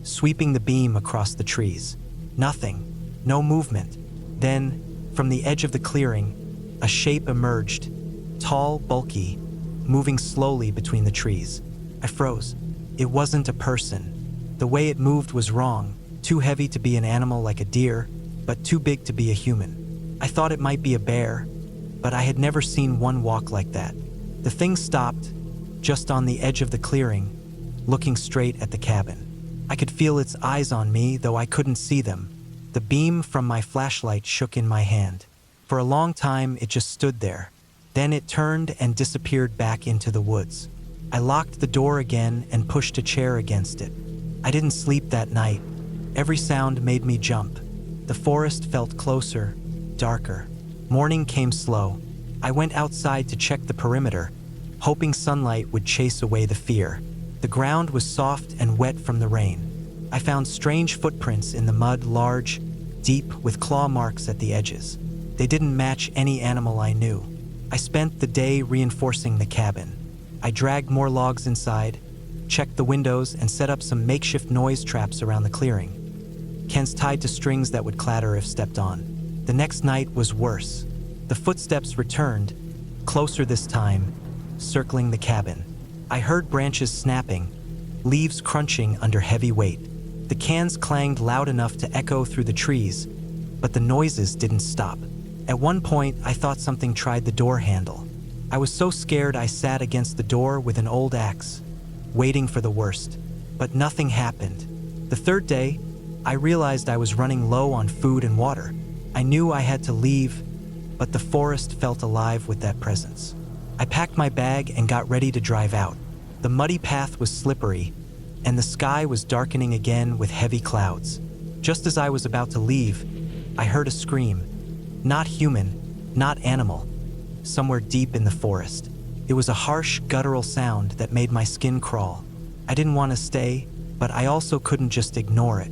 sweeping the beam across the trees. Nothing, no movement. Then, from the edge of the clearing, a shape emerged, tall, bulky, moving slowly between the trees. I froze. It wasn't a person. The way it moved was wrong, too heavy to be an animal like a deer, but too big to be a human. I thought it might be a bear, but I had never seen one walk like that. The thing stopped, just on the edge of the clearing, looking straight at the cabin. I could feel its eyes on me, though I couldn't see them. The beam from my flashlight shook in my hand. For a long time, it just stood there. Then it turned and disappeared back into the woods. I locked the door again and pushed a chair against it. I didn't sleep that night. Every sound made me jump. The forest felt closer, darker. Morning came slow. I went outside to check the perimeter, hoping sunlight would chase away the fear. The ground was soft and wet from the rain. I found strange footprints in the mud, large, deep, with claw marks at the edges. They didn't match any animal I knew. I spent the day reinforcing the cabin. I dragged more logs inside, checked the windows, and set up some makeshift noise traps around the clearing. Cans tied to strings that would clatter if stepped on. The next night was worse. The footsteps returned, closer this time, circling the cabin. I heard branches snapping, leaves crunching under heavy weight. The cans clanged loud enough to echo through the trees, but the noises didn't stop. At one point, I thought something tried the door handle. I was so scared I sat against the door with an old axe, waiting for the worst. But nothing happened. The third day, I realized I was running low on food and water. I knew I had to leave, but the forest felt alive with that presence. I packed my bag and got ready to drive out. The muddy path was slippery, and the sky was darkening again with heavy clouds. Just as I was about to leave, I heard a scream. Not human, not animal. Somewhere deep in the forest. It was a harsh, guttural sound that made my skin crawl. I didn't want to stay, but I also couldn't just ignore it.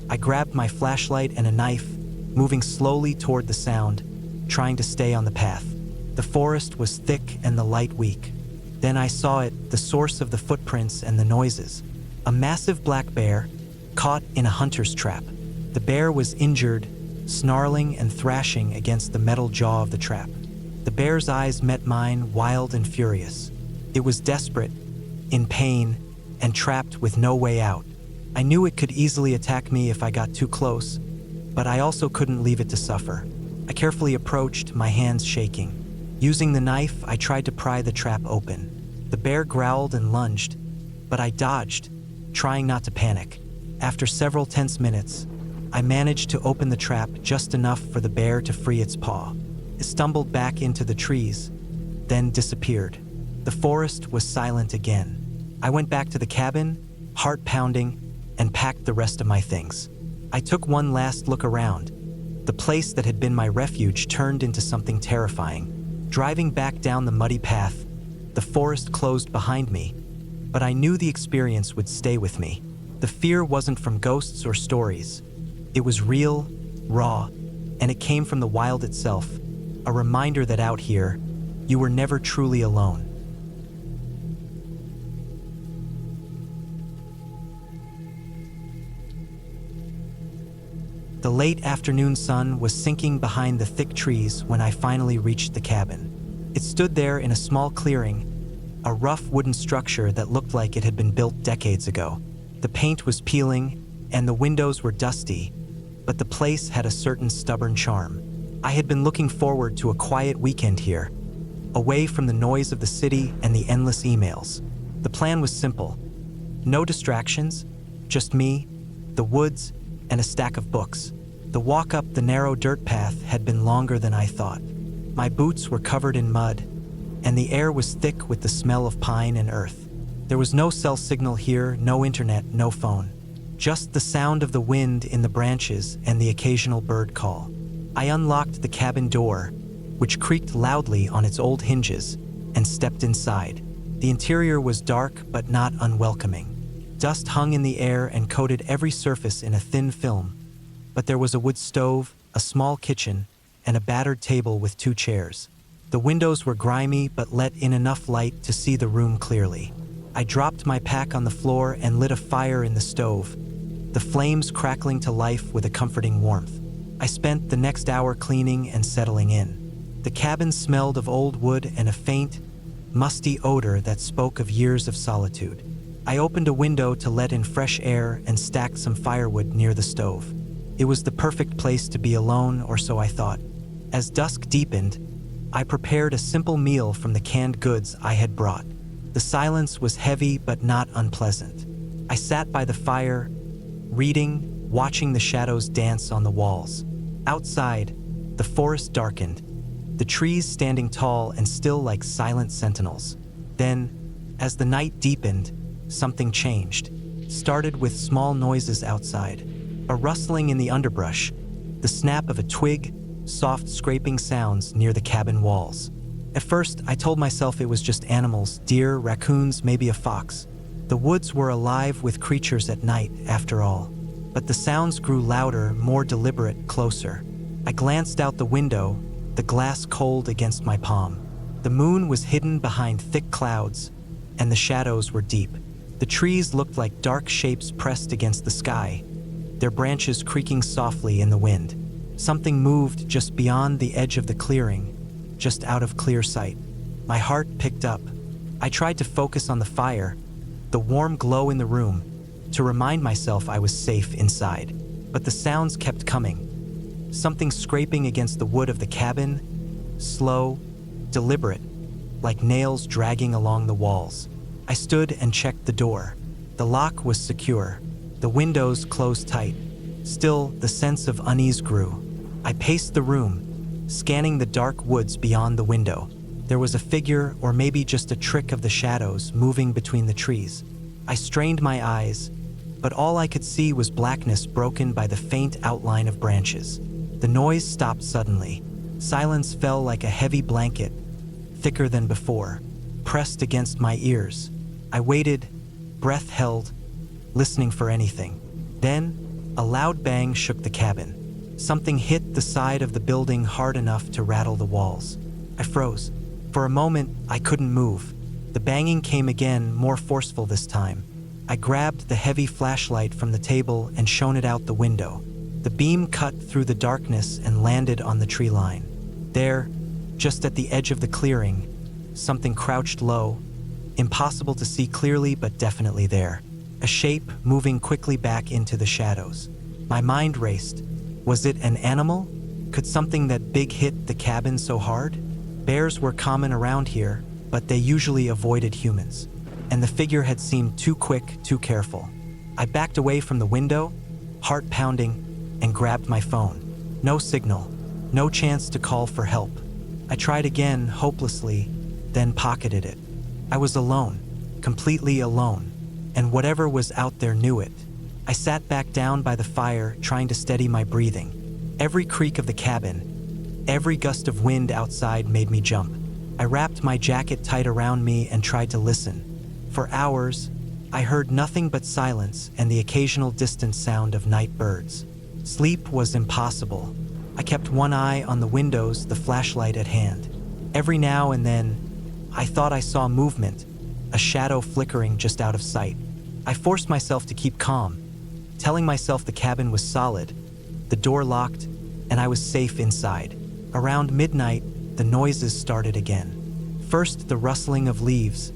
I grabbed my flashlight and a knife, moving slowly toward the sound, trying to stay on the path. The forest was thick and the light weak. Then I saw it, the source of the footprints and the noises. A massive black bear, caught in a hunter's trap. The bear was injured, snarling and thrashing against the metal jaw of the trap. The bear's eyes met mine, wild and furious. It was desperate, in pain, and trapped with no way out. I knew it could easily attack me if I got too close, but I also couldn't leave it to suffer. I carefully approached, my hands shaking. Using the knife, I tried to pry the trap open. The bear growled and lunged, but I dodged, trying not to panic. After several tense minutes, I managed to open the trap just enough for the bear to free its paw. It stumbled back into the trees, then disappeared. The forest was silent again. I went back to the cabin, heart pounding, and packed the rest of my things. I took one last look around. The place that had been my refuge turned into something terrifying. Driving back down the muddy path, the forest closed behind me, but I knew the experience would stay with me. The fear wasn't from ghosts or stories. It was real, raw, and it came from the wild itself, a reminder that out here, you were never truly alone. The late afternoon sun was sinking behind the thick trees when I finally reached the cabin. It stood there in a small clearing, a rough wooden structure that looked like it had been built decades ago. The paint was peeling, and the windows were dusty, but the place had a certain stubborn charm. I had been looking forward to a quiet weekend here, away from the noise of the city and the endless emails. The plan was simple. No distractions, just me, the woods, and a stack of books. The walk up the narrow dirt path had been longer than I thought. My boots were covered in mud, and the air was thick with the smell of pine and earth. There was no cell signal here, no internet, no phone. Just the sound of the wind in the branches and the occasional bird call. I unlocked the cabin door, which creaked loudly on its old hinges, and stepped inside. The interior was dark but not unwelcoming. Dust hung in the air and coated every surface in a thin film, but there was a wood stove, a small kitchen, and a battered table with 2 chairs. The windows were grimy but let in enough light to see the room clearly. I dropped my pack on the floor and lit a fire in the stove, the flames crackling to life with a comforting warmth. I spent the next hour cleaning and settling in. The cabin smelled of old wood and a faint, musty odor that spoke of years of solitude. I opened a window to let in fresh air and stacked some firewood near the stove. It was the perfect place to be alone, or so I thought. As dusk deepened, I prepared a simple meal from the canned goods I had brought. The silence was heavy but not unpleasant. I sat by the fire, reading, watching the shadows dance on the walls. Outside, the forest darkened, the trees standing tall and still like silent sentinels. Then, as the night deepened, something changed. Started with small noises outside. A rustling in the underbrush, the snap of a twig, soft scraping sounds near the cabin walls. At first, I told myself it was just animals, deer, raccoons, maybe a fox. The woods were alive with creatures at night, after all. But the sounds grew louder, more deliberate, closer. I glanced out the window, the glass cold against my palm. The moon was hidden behind thick clouds, and the shadows were deep. The trees looked like dark shapes pressed against the sky, their branches creaking softly in the wind. Something moved just beyond the edge of the clearing, just out of clear sight. My heart picked up. I tried to focus on the fire, the warm glow in the room, to remind myself I was safe inside. But the sounds kept coming. Something scraping against the wood of the cabin, slow, deliberate, like nails dragging along the walls. I stood and checked the door. The lock was secure, the windows closed tight. Still, the sense of unease grew. I paced the room, scanning the dark woods beyond the window. There was a figure, or maybe just a trick of the shadows, moving between the trees. I strained my eyes, but all I could see was blackness broken by the faint outline of branches. The noise stopped suddenly. Silence fell like a heavy blanket, thicker than before, pressed against my ears. I waited, breath held, listening for anything. Then, a loud bang shook the cabin. Something hit the side of the building hard enough to rattle the walls. I froze. For a moment, I couldn't move. The banging came again, more forceful this time. I grabbed the heavy flashlight from the table and shone it out the window. The beam cut through the darkness and landed on the tree line. There, just at the edge of the clearing, something crouched low, impossible to see clearly but definitely there. A shape moving quickly back into the shadows. My mind raced. Was it an animal? Could something that big hit the cabin so hard? Bears were common around here, but they usually avoided humans. And the figure had seemed too quick, too careful. I backed away from the window, heart pounding, and grabbed my phone. No signal, no chance to call for help. I tried again, hopelessly, then pocketed it. I was alone, completely alone, and whatever was out there knew it. I sat back down by the fire, trying to steady my breathing. Every creak of the cabin, every gust of wind outside made me jump. I wrapped my jacket tight around me and tried to listen. For hours, I heard nothing but silence and the occasional distant sound of night birds. Sleep was impossible. I kept one eye on the windows, the flashlight at hand. Every now and then, I thought I saw movement, a shadow flickering just out of sight. I forced myself to keep calm, telling myself the cabin was solid, the door locked, and I was safe inside. Around midnight, the noises started again. First, the rustling of leaves,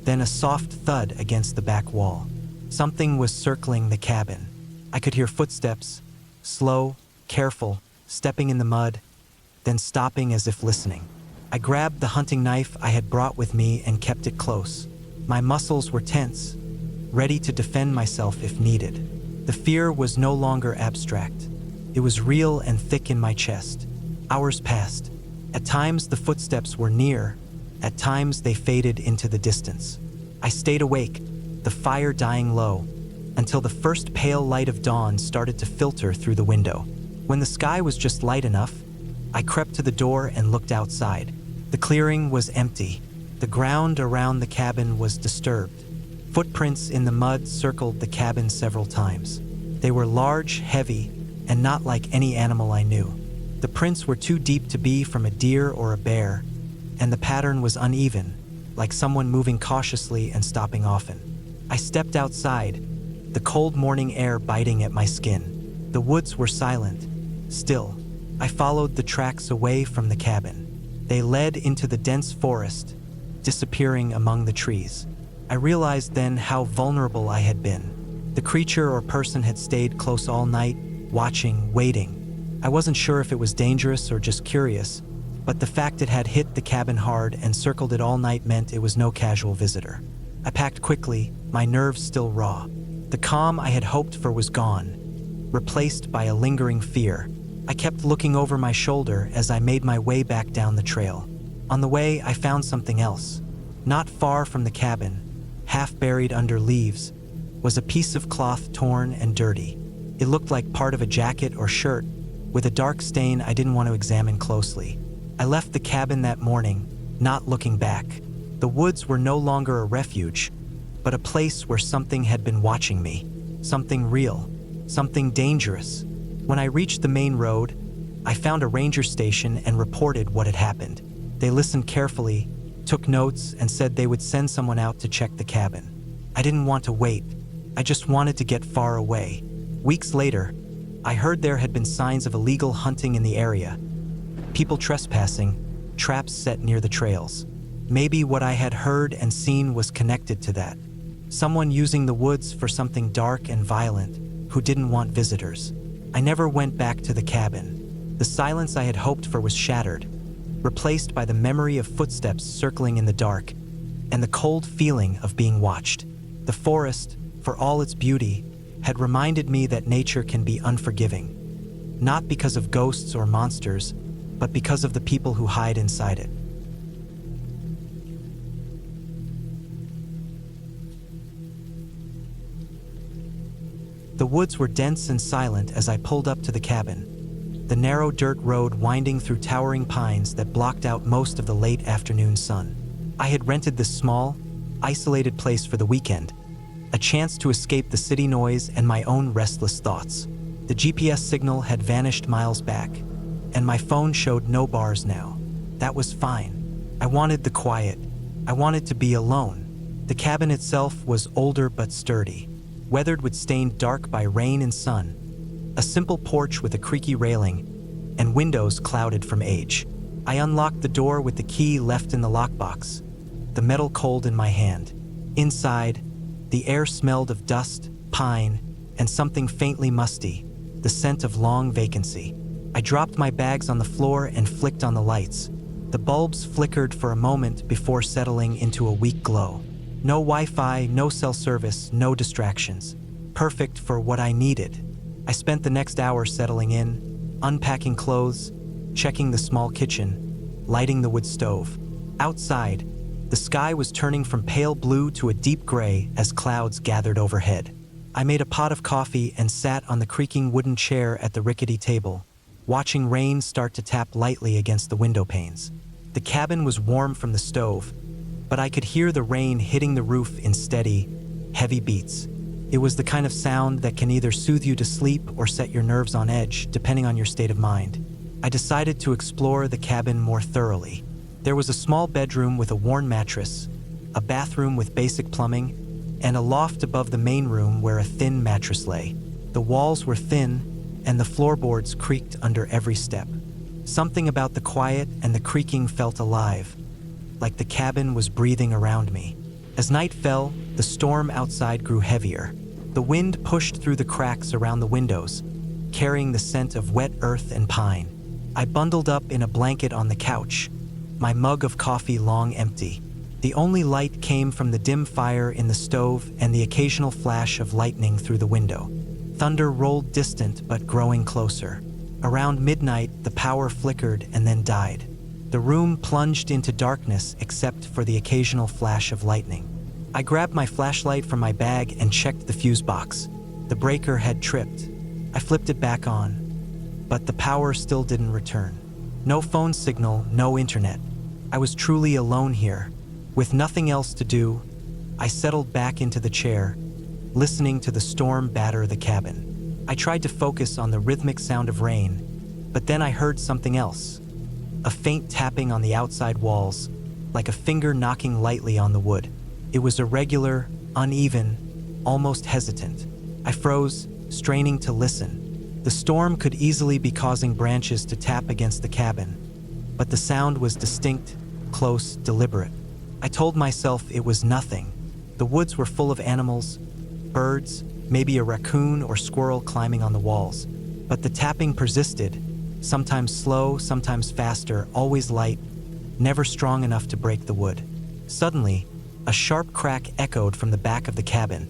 then a soft thud against the back wall. Something was circling the cabin. I could hear footsteps, slow, careful, stepping in the mud, then stopping as if listening. I grabbed the hunting knife I had brought with me and kept it close. My muscles were tense, ready to defend myself if needed. The fear was no longer abstract. It was real and thick in my chest. Hours passed. At times the footsteps were near, at times they faded into the distance. I stayed awake, the fire dying low, until the first pale light of dawn started to filter through the window. When the sky was just light enough, I crept to the door and looked outside. The clearing was empty. The ground around the cabin was disturbed. Footprints in the mud circled the cabin several times. They were large, heavy, and not like any animal I knew. The prints were too deep to be from a deer or a bear, and the pattern was uneven, like someone moving cautiously and stopping often. I stepped outside, the cold morning air biting at my skin. The woods were silent, still. I followed the tracks away from the cabin. They led into the dense forest, disappearing among the trees. I realized then how vulnerable I had been. The creature or person had stayed close all night, watching, waiting. I wasn't sure if it was dangerous or just curious, but the fact it had hit the cabin hard and circled it all night meant it was no casual visitor. I packed quickly, my nerves still raw. The calm I had hoped for was gone, replaced by a lingering fear. I kept looking over my shoulder as I made my way back down the trail. On the way, I found something else. Not far from the cabin, half buried under leaves, was a piece of cloth torn and dirty. It looked like part of a jacket or shirt, with a dark stain I didn't want to examine closely. I left the cabin that morning, not looking back. The woods were no longer a refuge, but a place where something had been watching me. Something real, something dangerous. When I reached the main road, I found a ranger station and reported what had happened. They listened carefully, took notes, and said they would send someone out to check the cabin. I didn't want to wait. I just wanted to get far away. Weeks later, I heard there had been signs of illegal hunting in the area. People trespassing, traps set near the trails. Maybe what I had heard and seen was connected to that. Someone using the woods for something dark and violent who didn't want visitors. I never went back to the cabin. The silence I had hoped for was shattered, replaced by the memory of footsteps circling in the dark and the cold feeling of being watched. The forest, for all its beauty, had reminded me that nature can be unforgiving, not because of ghosts or monsters, but because of the people who hide inside it. The woods were dense and silent as I pulled up to the cabin, the narrow dirt road winding through towering pines that blocked out most of the late afternoon sun. I had rented this small, isolated place for the weekend, a chance to escape the city noise and my own restless thoughts. The GPS signal had vanished miles back, and my phone showed no bars now. That was fine. I wanted the quiet. I wanted to be alone. The cabin itself was older but sturdy, weathered with stained dark by rain and sun, a simple porch with a creaky railing, and windows clouded from age. I unlocked the door with the key left in the lockbox, the metal cold in my hand. Inside, the air smelled of dust, pine, and something faintly musty, the scent of long vacancy. I dropped my bags on the floor and flicked on the lights. The bulbs flickered for a moment before settling into a weak glow. No Wi-Fi, no cell service, no distractions. Perfect for what I needed. I spent the next hour settling in, unpacking clothes, checking the small kitchen, lighting the wood stove. Outside, the sky was turning from pale blue to a deep gray as clouds gathered overhead. I made a pot of coffee and sat on the creaking wooden chair at the rickety table, watching rain start to tap lightly against the window panes. The cabin was warm from the stove, but I could hear the rain hitting the roof in steady, heavy beats. It was the kind of sound that can either soothe you to sleep or set your nerves on edge, depending on your state of mind. I decided to explore the cabin more thoroughly. There was a small bedroom with a worn mattress, a bathroom with basic plumbing, and a loft above the main room where a thin mattress lay. The walls were thin, and the floorboards creaked under every step. Something about the quiet and the creaking felt alive, like the cabin was breathing around me. As night fell, the storm outside grew heavier. The wind pushed through the cracks around the windows, carrying the scent of wet earth and pine. I bundled up in a blanket on the couch, my mug of coffee long empty. The only light came from the dim fire in the stove and the occasional flash of lightning through the window. Thunder rolled distant but growing closer. Around midnight, the power flickered and then died. The room plunged into darkness except for the occasional flash of lightning. I grabbed my flashlight from my bag and checked the fuse box. The breaker had tripped. I flipped it back on, but the power still didn't return. No phone signal, no internet. I was truly alone here. With nothing else to do, I settled back into the chair, listening to the storm batter the cabin. I tried to focus on the rhythmic sound of rain, but then I heard something else. A faint tapping on the outside walls, like a finger knocking lightly on the wood. It was irregular, uneven, almost hesitant. I froze, straining to listen. The storm could easily be causing branches to tap against the cabin, but the sound was distinct, close, deliberate. I told myself it was nothing. The woods were full of animals, birds, maybe a raccoon or squirrel climbing on the walls. But the tapping persisted, sometimes slow, sometimes faster, always light, never strong enough to break the wood. Suddenly, a sharp crack echoed from the back of the cabin,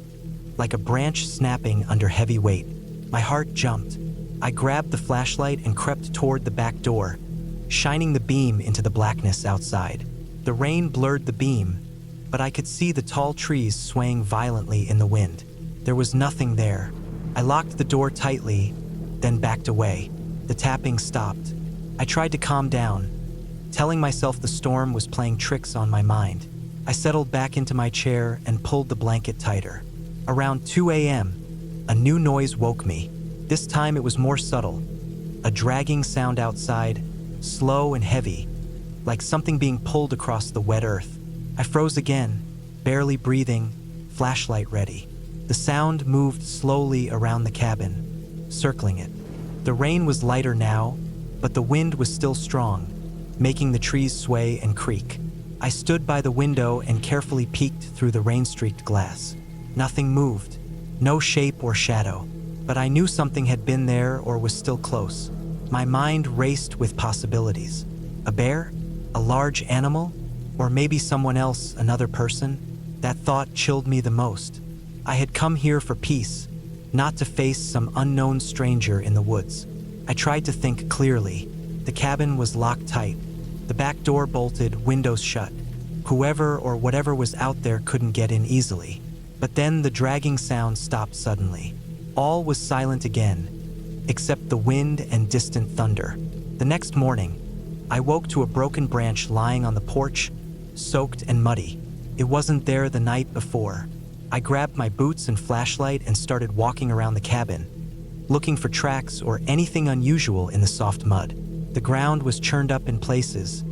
like a branch snapping under heavy weight. My heart jumped. I grabbed the flashlight and crept toward the back door, shining the beam into the blackness outside. The rain blurred the beam, but I could see the tall trees swaying violently in the wind. There was nothing there. I locked the door tightly, then backed away. The tapping stopped. I tried to calm down, telling myself the storm was playing tricks on my mind. I settled back into my chair and pulled the blanket tighter. Around 2 a.m., a new noise woke me. This time it was more subtle. A dragging sound outside, slow and heavy, like something being pulled across the wet earth. I froze again, barely breathing, flashlight ready. The sound moved slowly around the cabin, circling it. The rain was lighter now, but the wind was still strong, making the trees sway and creak. I stood by the window and carefully peeked through the rain-streaked glass. Nothing moved, no shape or shadow, but I knew something had been there or was still close. My mind raced with possibilities. A bear? A large animal? Or maybe someone else, another person? That thought chilled me the most. I had come here for peace, not to face some unknown stranger in the woods. I tried to think clearly. The cabin was locked tight, the back door bolted, windows shut. Whoever or whatever was out there couldn't get in easily. But then the dragging sound stopped suddenly. All was silent again, except the wind and distant thunder. The next morning, I woke to a broken branch lying on the porch, soaked and muddy. It wasn't there the night before. I grabbed my boots and flashlight and started walking around the cabin, looking for tracks or anything unusual in the soft mud. The ground was churned up in places,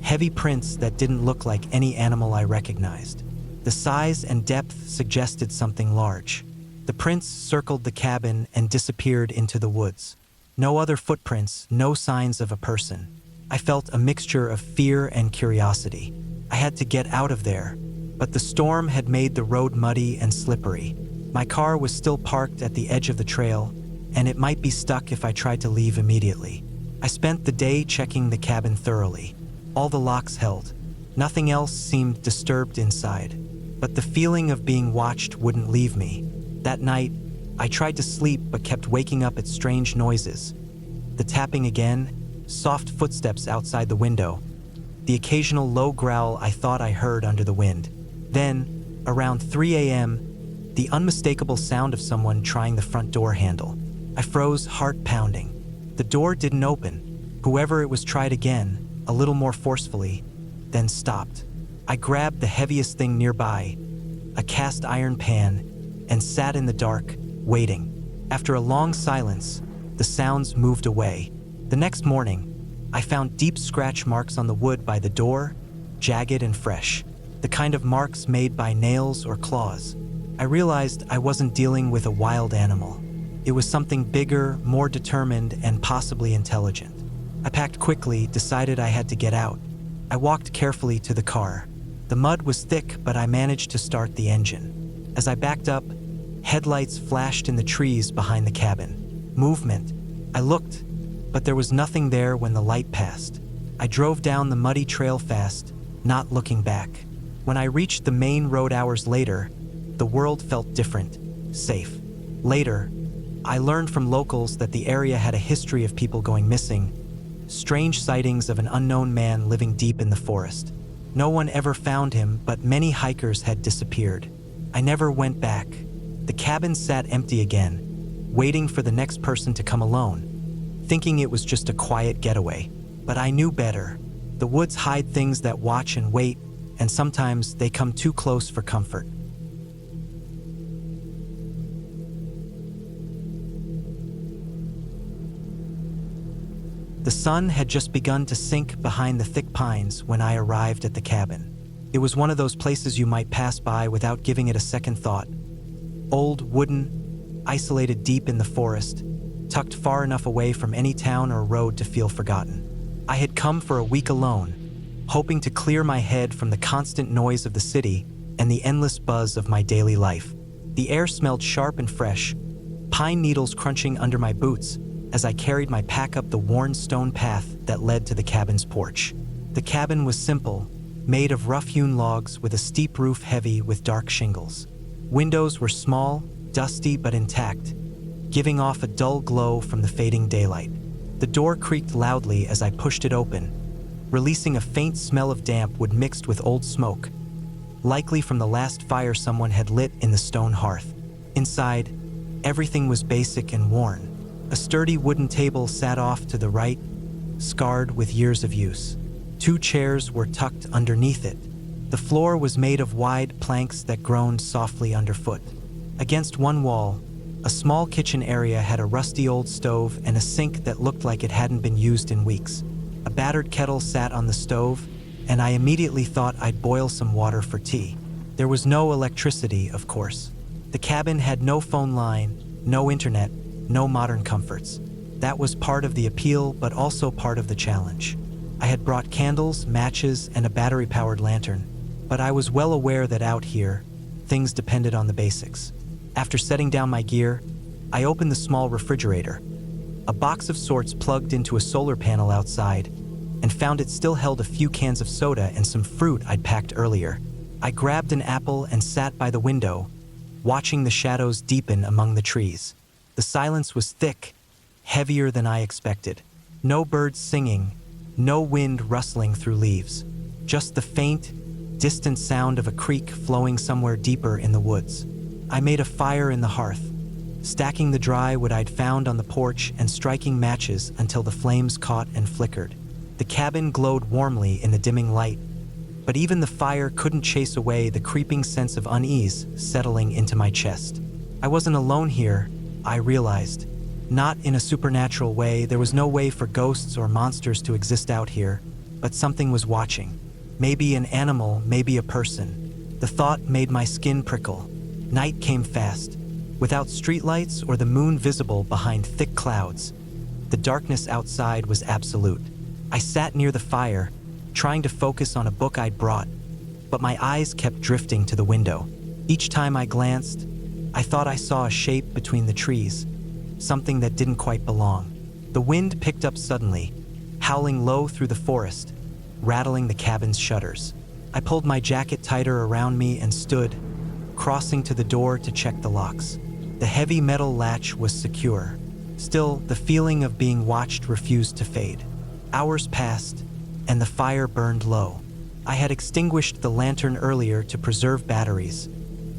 heavy prints that didn't look like any animal I recognized. The size and depth suggested something large. The prints circled the cabin and disappeared into the woods. No other footprints, no signs of a person. I felt a mixture of fear and curiosity. I had to get out of there, but the storm had made the road muddy and slippery. My car was still parked at the edge of the trail, and it might be stuck if I tried to leave immediately. I spent the day checking the cabin thoroughly. All the locks held. Nothing else seemed disturbed inside. But the feeling of being watched wouldn't leave me. That night, I tried to sleep but kept waking up at strange noises. The tapping again, soft footsteps outside the window, the occasional low growl I thought I heard under the wind. Then, around 3 a.m., the unmistakable sound of someone trying the front door handle. I froze, heart pounding. The door didn't open. Whoever it was tried again, a little more forcefully, then stopped. I grabbed the heaviest thing nearby, a cast iron pan, and sat in the dark, waiting. After a long silence, the sounds moved away. The next morning, I found deep scratch marks on the wood by the door, jagged and fresh, the kind of marks made by nails or claws. I realized I wasn't dealing with a wild animal. It was something bigger, more determined, and possibly intelligent. I packed quickly, decided I had to get out. I walked carefully to the car. The mud was thick, but I managed to start the engine. As I backed up, headlights flashed in the trees behind the cabin. Movement. I looked, but there was nothing there when the light passed. I drove down the muddy trail fast, not looking back. When I reached the main road hours later, the world felt different, safe. Later, I learned from locals that the area had a history of people going missing, strange sightings of an unknown man living deep in the forest. No one ever found him, but many hikers had disappeared. I never went back. The cabin sat empty again, waiting for the next person to come alone, thinking it was just a quiet getaway. But I knew better. The woods hide things that watch and wait, and sometimes they come too close for comfort. The sun had just begun to sink behind the thick pines when I arrived at the cabin. It was one of those places you might pass by without giving it a second thought. Old, wooden, isolated deep in the forest, tucked far enough away from any town or road to feel forgotten. I had come for a week alone, hoping to clear my head from the constant noise of the city and the endless buzz of my daily life. The air smelled sharp and fresh, pine needles crunching under my boots as I carried my pack up the worn stone path that led to the cabin's porch. The cabin was simple, made of rough-hewn logs with a steep roof heavy with dark shingles. Windows were small, dusty but intact, giving off a dull glow from the fading daylight. The door creaked loudly as I pushed it open, releasing a faint smell of damp wood mixed with old smoke, likely from the last fire someone had lit in the stone hearth. Inside, everything was basic and worn. A sturdy wooden table sat off to the right, scarred with years of use. 2 chairs were tucked underneath it. The floor was made of wide planks that groaned softly underfoot. Against one wall, a small kitchen area had a rusty old stove and a sink that looked like it hadn't been used in weeks. A battered kettle sat on the stove, and I immediately thought I'd boil some water for tea. There was no electricity, of course. The cabin had no phone line, no internet, no modern comforts. That was part of the appeal, but also part of the challenge. I had brought candles, matches, and a battery-powered lantern, but I was well aware that out here, things depended on the basics. After setting down my gear, I opened the small refrigerator, a box of sorts plugged into a solar panel outside, and found it still held a few cans of soda and some fruit I'd packed earlier. I grabbed an apple and sat by the window, watching the shadows deepen among the trees. The silence was thick, heavier than I expected. No birds singing, no wind rustling through leaves. Just the faint, distant sound of a creek flowing somewhere deeper in the woods. I made a fire in the hearth, stacking the dry wood I'd found on the porch and striking matches until the flames caught and flickered. The cabin glowed warmly in the dimming light, but even the fire couldn't chase away the creeping sense of unease settling into my chest. I wasn't alone here, I realized. Not in a supernatural way, there was no way for ghosts or monsters to exist out here, but something was watching. Maybe an animal, maybe a person. The thought made my skin prickle. Night came fast, without streetlights or the moon visible behind thick clouds. The darkness outside was absolute. I sat near the fire, trying to focus on a book I'd brought, but my eyes kept drifting to the window. Each time I glanced, I thought I saw a shape between the trees, something that didn't quite belong. The wind picked up suddenly, howling low through the forest, rattling the cabin's shutters. I pulled my jacket tighter around me and stood, crossing to the door to check the locks. The heavy metal latch was secure. Still, the feeling of being watched refused to fade. Hours passed, and the fire burned low. I had extinguished the lantern earlier to preserve batteries,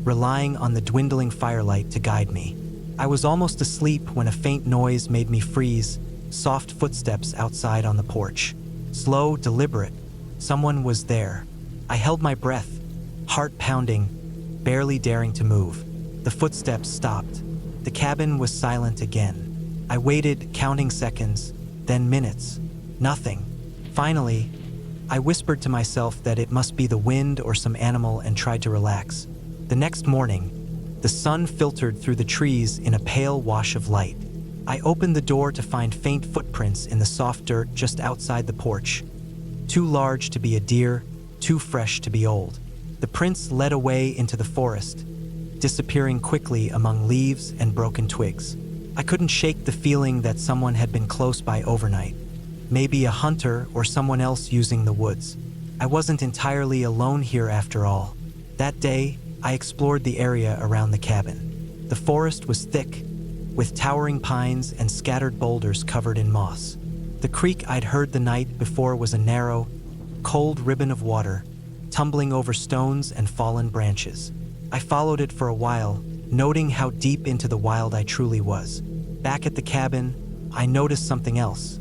relying on the dwindling firelight to guide me. I was almost asleep when a faint noise made me freeze, soft footsteps outside on the porch. Slow, deliberate. Someone was there. I held my breath, heart pounding, barely daring to move. The footsteps stopped. The cabin was silent again. I waited, counting seconds, then minutes. Nothing. Finally, I whispered to myself that it must be the wind or some animal and tried to relax. The next morning, the sun filtered through the trees in a pale wash of light. I opened the door to find faint footprints in the soft dirt just outside the porch. Too large to be a deer, too fresh to be old. The prints led away into the forest, disappearing quickly among leaves and broken twigs. I couldn't shake the feeling that someone had been close by overnight. Maybe a hunter or someone else using the woods. I wasn't entirely alone here after all. That day, I explored the area around the cabin. The forest was thick, with towering pines and scattered boulders covered in moss. The creek I'd heard the night before was a narrow, cold ribbon of water, tumbling over stones and fallen branches. I followed it for a while, noting how deep into the wild I truly was. Back at the cabin, I noticed something else.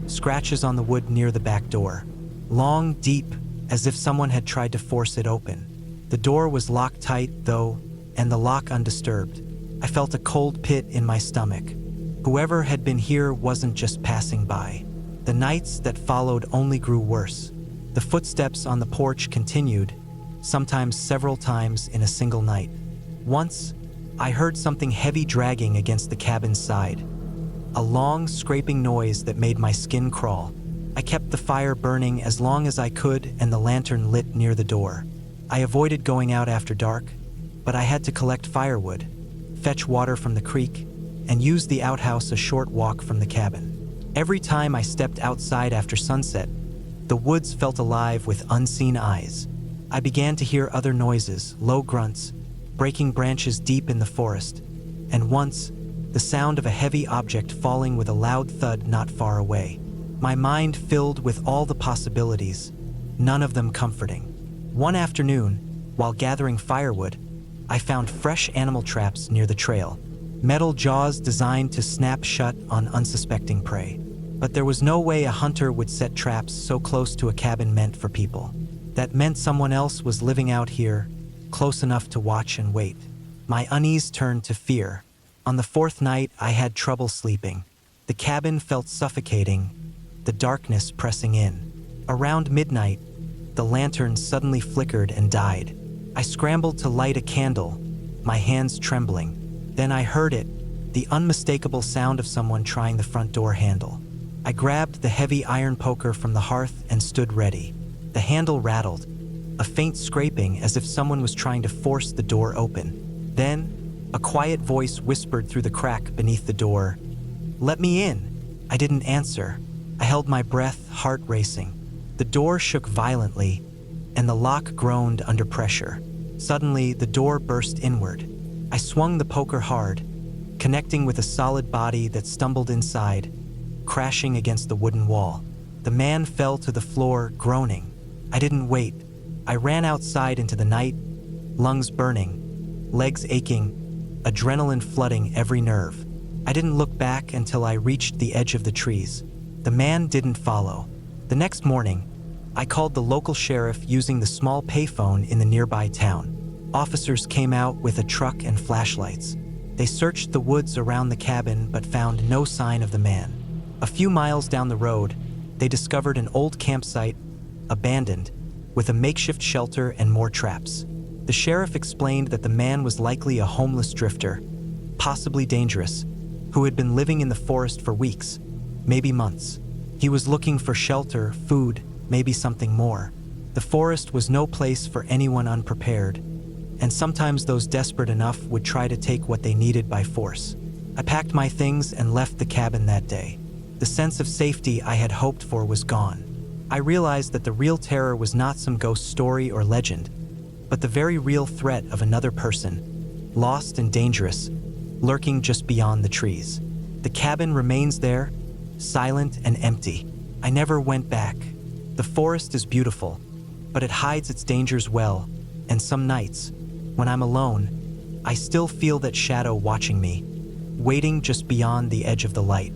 Scratches on the wood near the back door. Long, deep, as if someone had tried to force it open. The door was locked tight, though, and the lock undisturbed. I felt a cold pit in my stomach. Whoever had been here wasn't just passing by. The nights that followed only grew worse. The footsteps on the porch continued, sometimes several times in a single night. Once, I heard something heavy dragging against the cabin's side. A long, scraping noise that made my skin crawl. I kept the fire burning as long as I could and the lantern lit near the door. I avoided going out after dark, but I had to collect firewood, fetch water from the creek, and use the outhouse a short walk from the cabin. Every time I stepped outside after sunset, the woods felt alive with unseen eyes. I began to hear other noises, low grunts, breaking branches deep in the forest, and once, the sound of a heavy object falling with a loud thud not far away. My mind filled with all the possibilities, none of them comforting. One afternoon, while gathering firewood, I found fresh animal traps near the trail, metal jaws designed to snap shut on unsuspecting prey. But there was no way a hunter would set traps so close to a cabin meant for people. That meant someone else was living out here, close enough to watch and wait. My unease turned to fear. On the fourth night, I had trouble sleeping. The cabin felt suffocating, the darkness pressing in. Around midnight, the lantern suddenly flickered and died. I scrambled to light a candle, my hands trembling. Then I heard it, the unmistakable sound of someone trying the front door handle. I grabbed the heavy iron poker from the hearth and stood ready. The handle rattled, a faint scraping as if someone was trying to force the door open. Then, a quiet voice whispered through the crack beneath the door, "Let me in." I didn't answer. I held my breath, heart racing. The door shook violently, and the lock groaned under pressure. Suddenly, the door burst inward. I swung the poker hard, connecting with a solid body that stumbled inside, crashing against the wooden wall. The man fell to the floor, groaning. I didn't wait. I ran outside into the night, lungs burning, legs aching, adrenaline flooding every nerve. I didn't look back until I reached the edge of the trees. The man didn't follow. The next morning, I called the local sheriff using the small payphone in the nearby town. Officers came out with a truck and flashlights. They searched the woods around the cabin but found no sign of the man. A few miles down the road, they discovered an old campsite, abandoned, with a makeshift shelter and more traps. The sheriff explained that the man was likely a homeless drifter, possibly dangerous, who had been living in the forest for weeks, maybe months. He was looking for shelter, food, maybe something more. The forest was no place for anyone unprepared, and sometimes those desperate enough would try to take what they needed by force. I packed my things and left the cabin that day. The sense of safety I had hoped for was gone. I realized that the real terror was not some ghost story or legend, but the very real threat of another person, lost and dangerous, lurking just beyond the trees. The cabin remains there, silent and empty. I never went back. The forest is beautiful, but it hides its dangers well, and some nights, when I'm alone, I still feel that shadow watching me, waiting just beyond the edge of the light.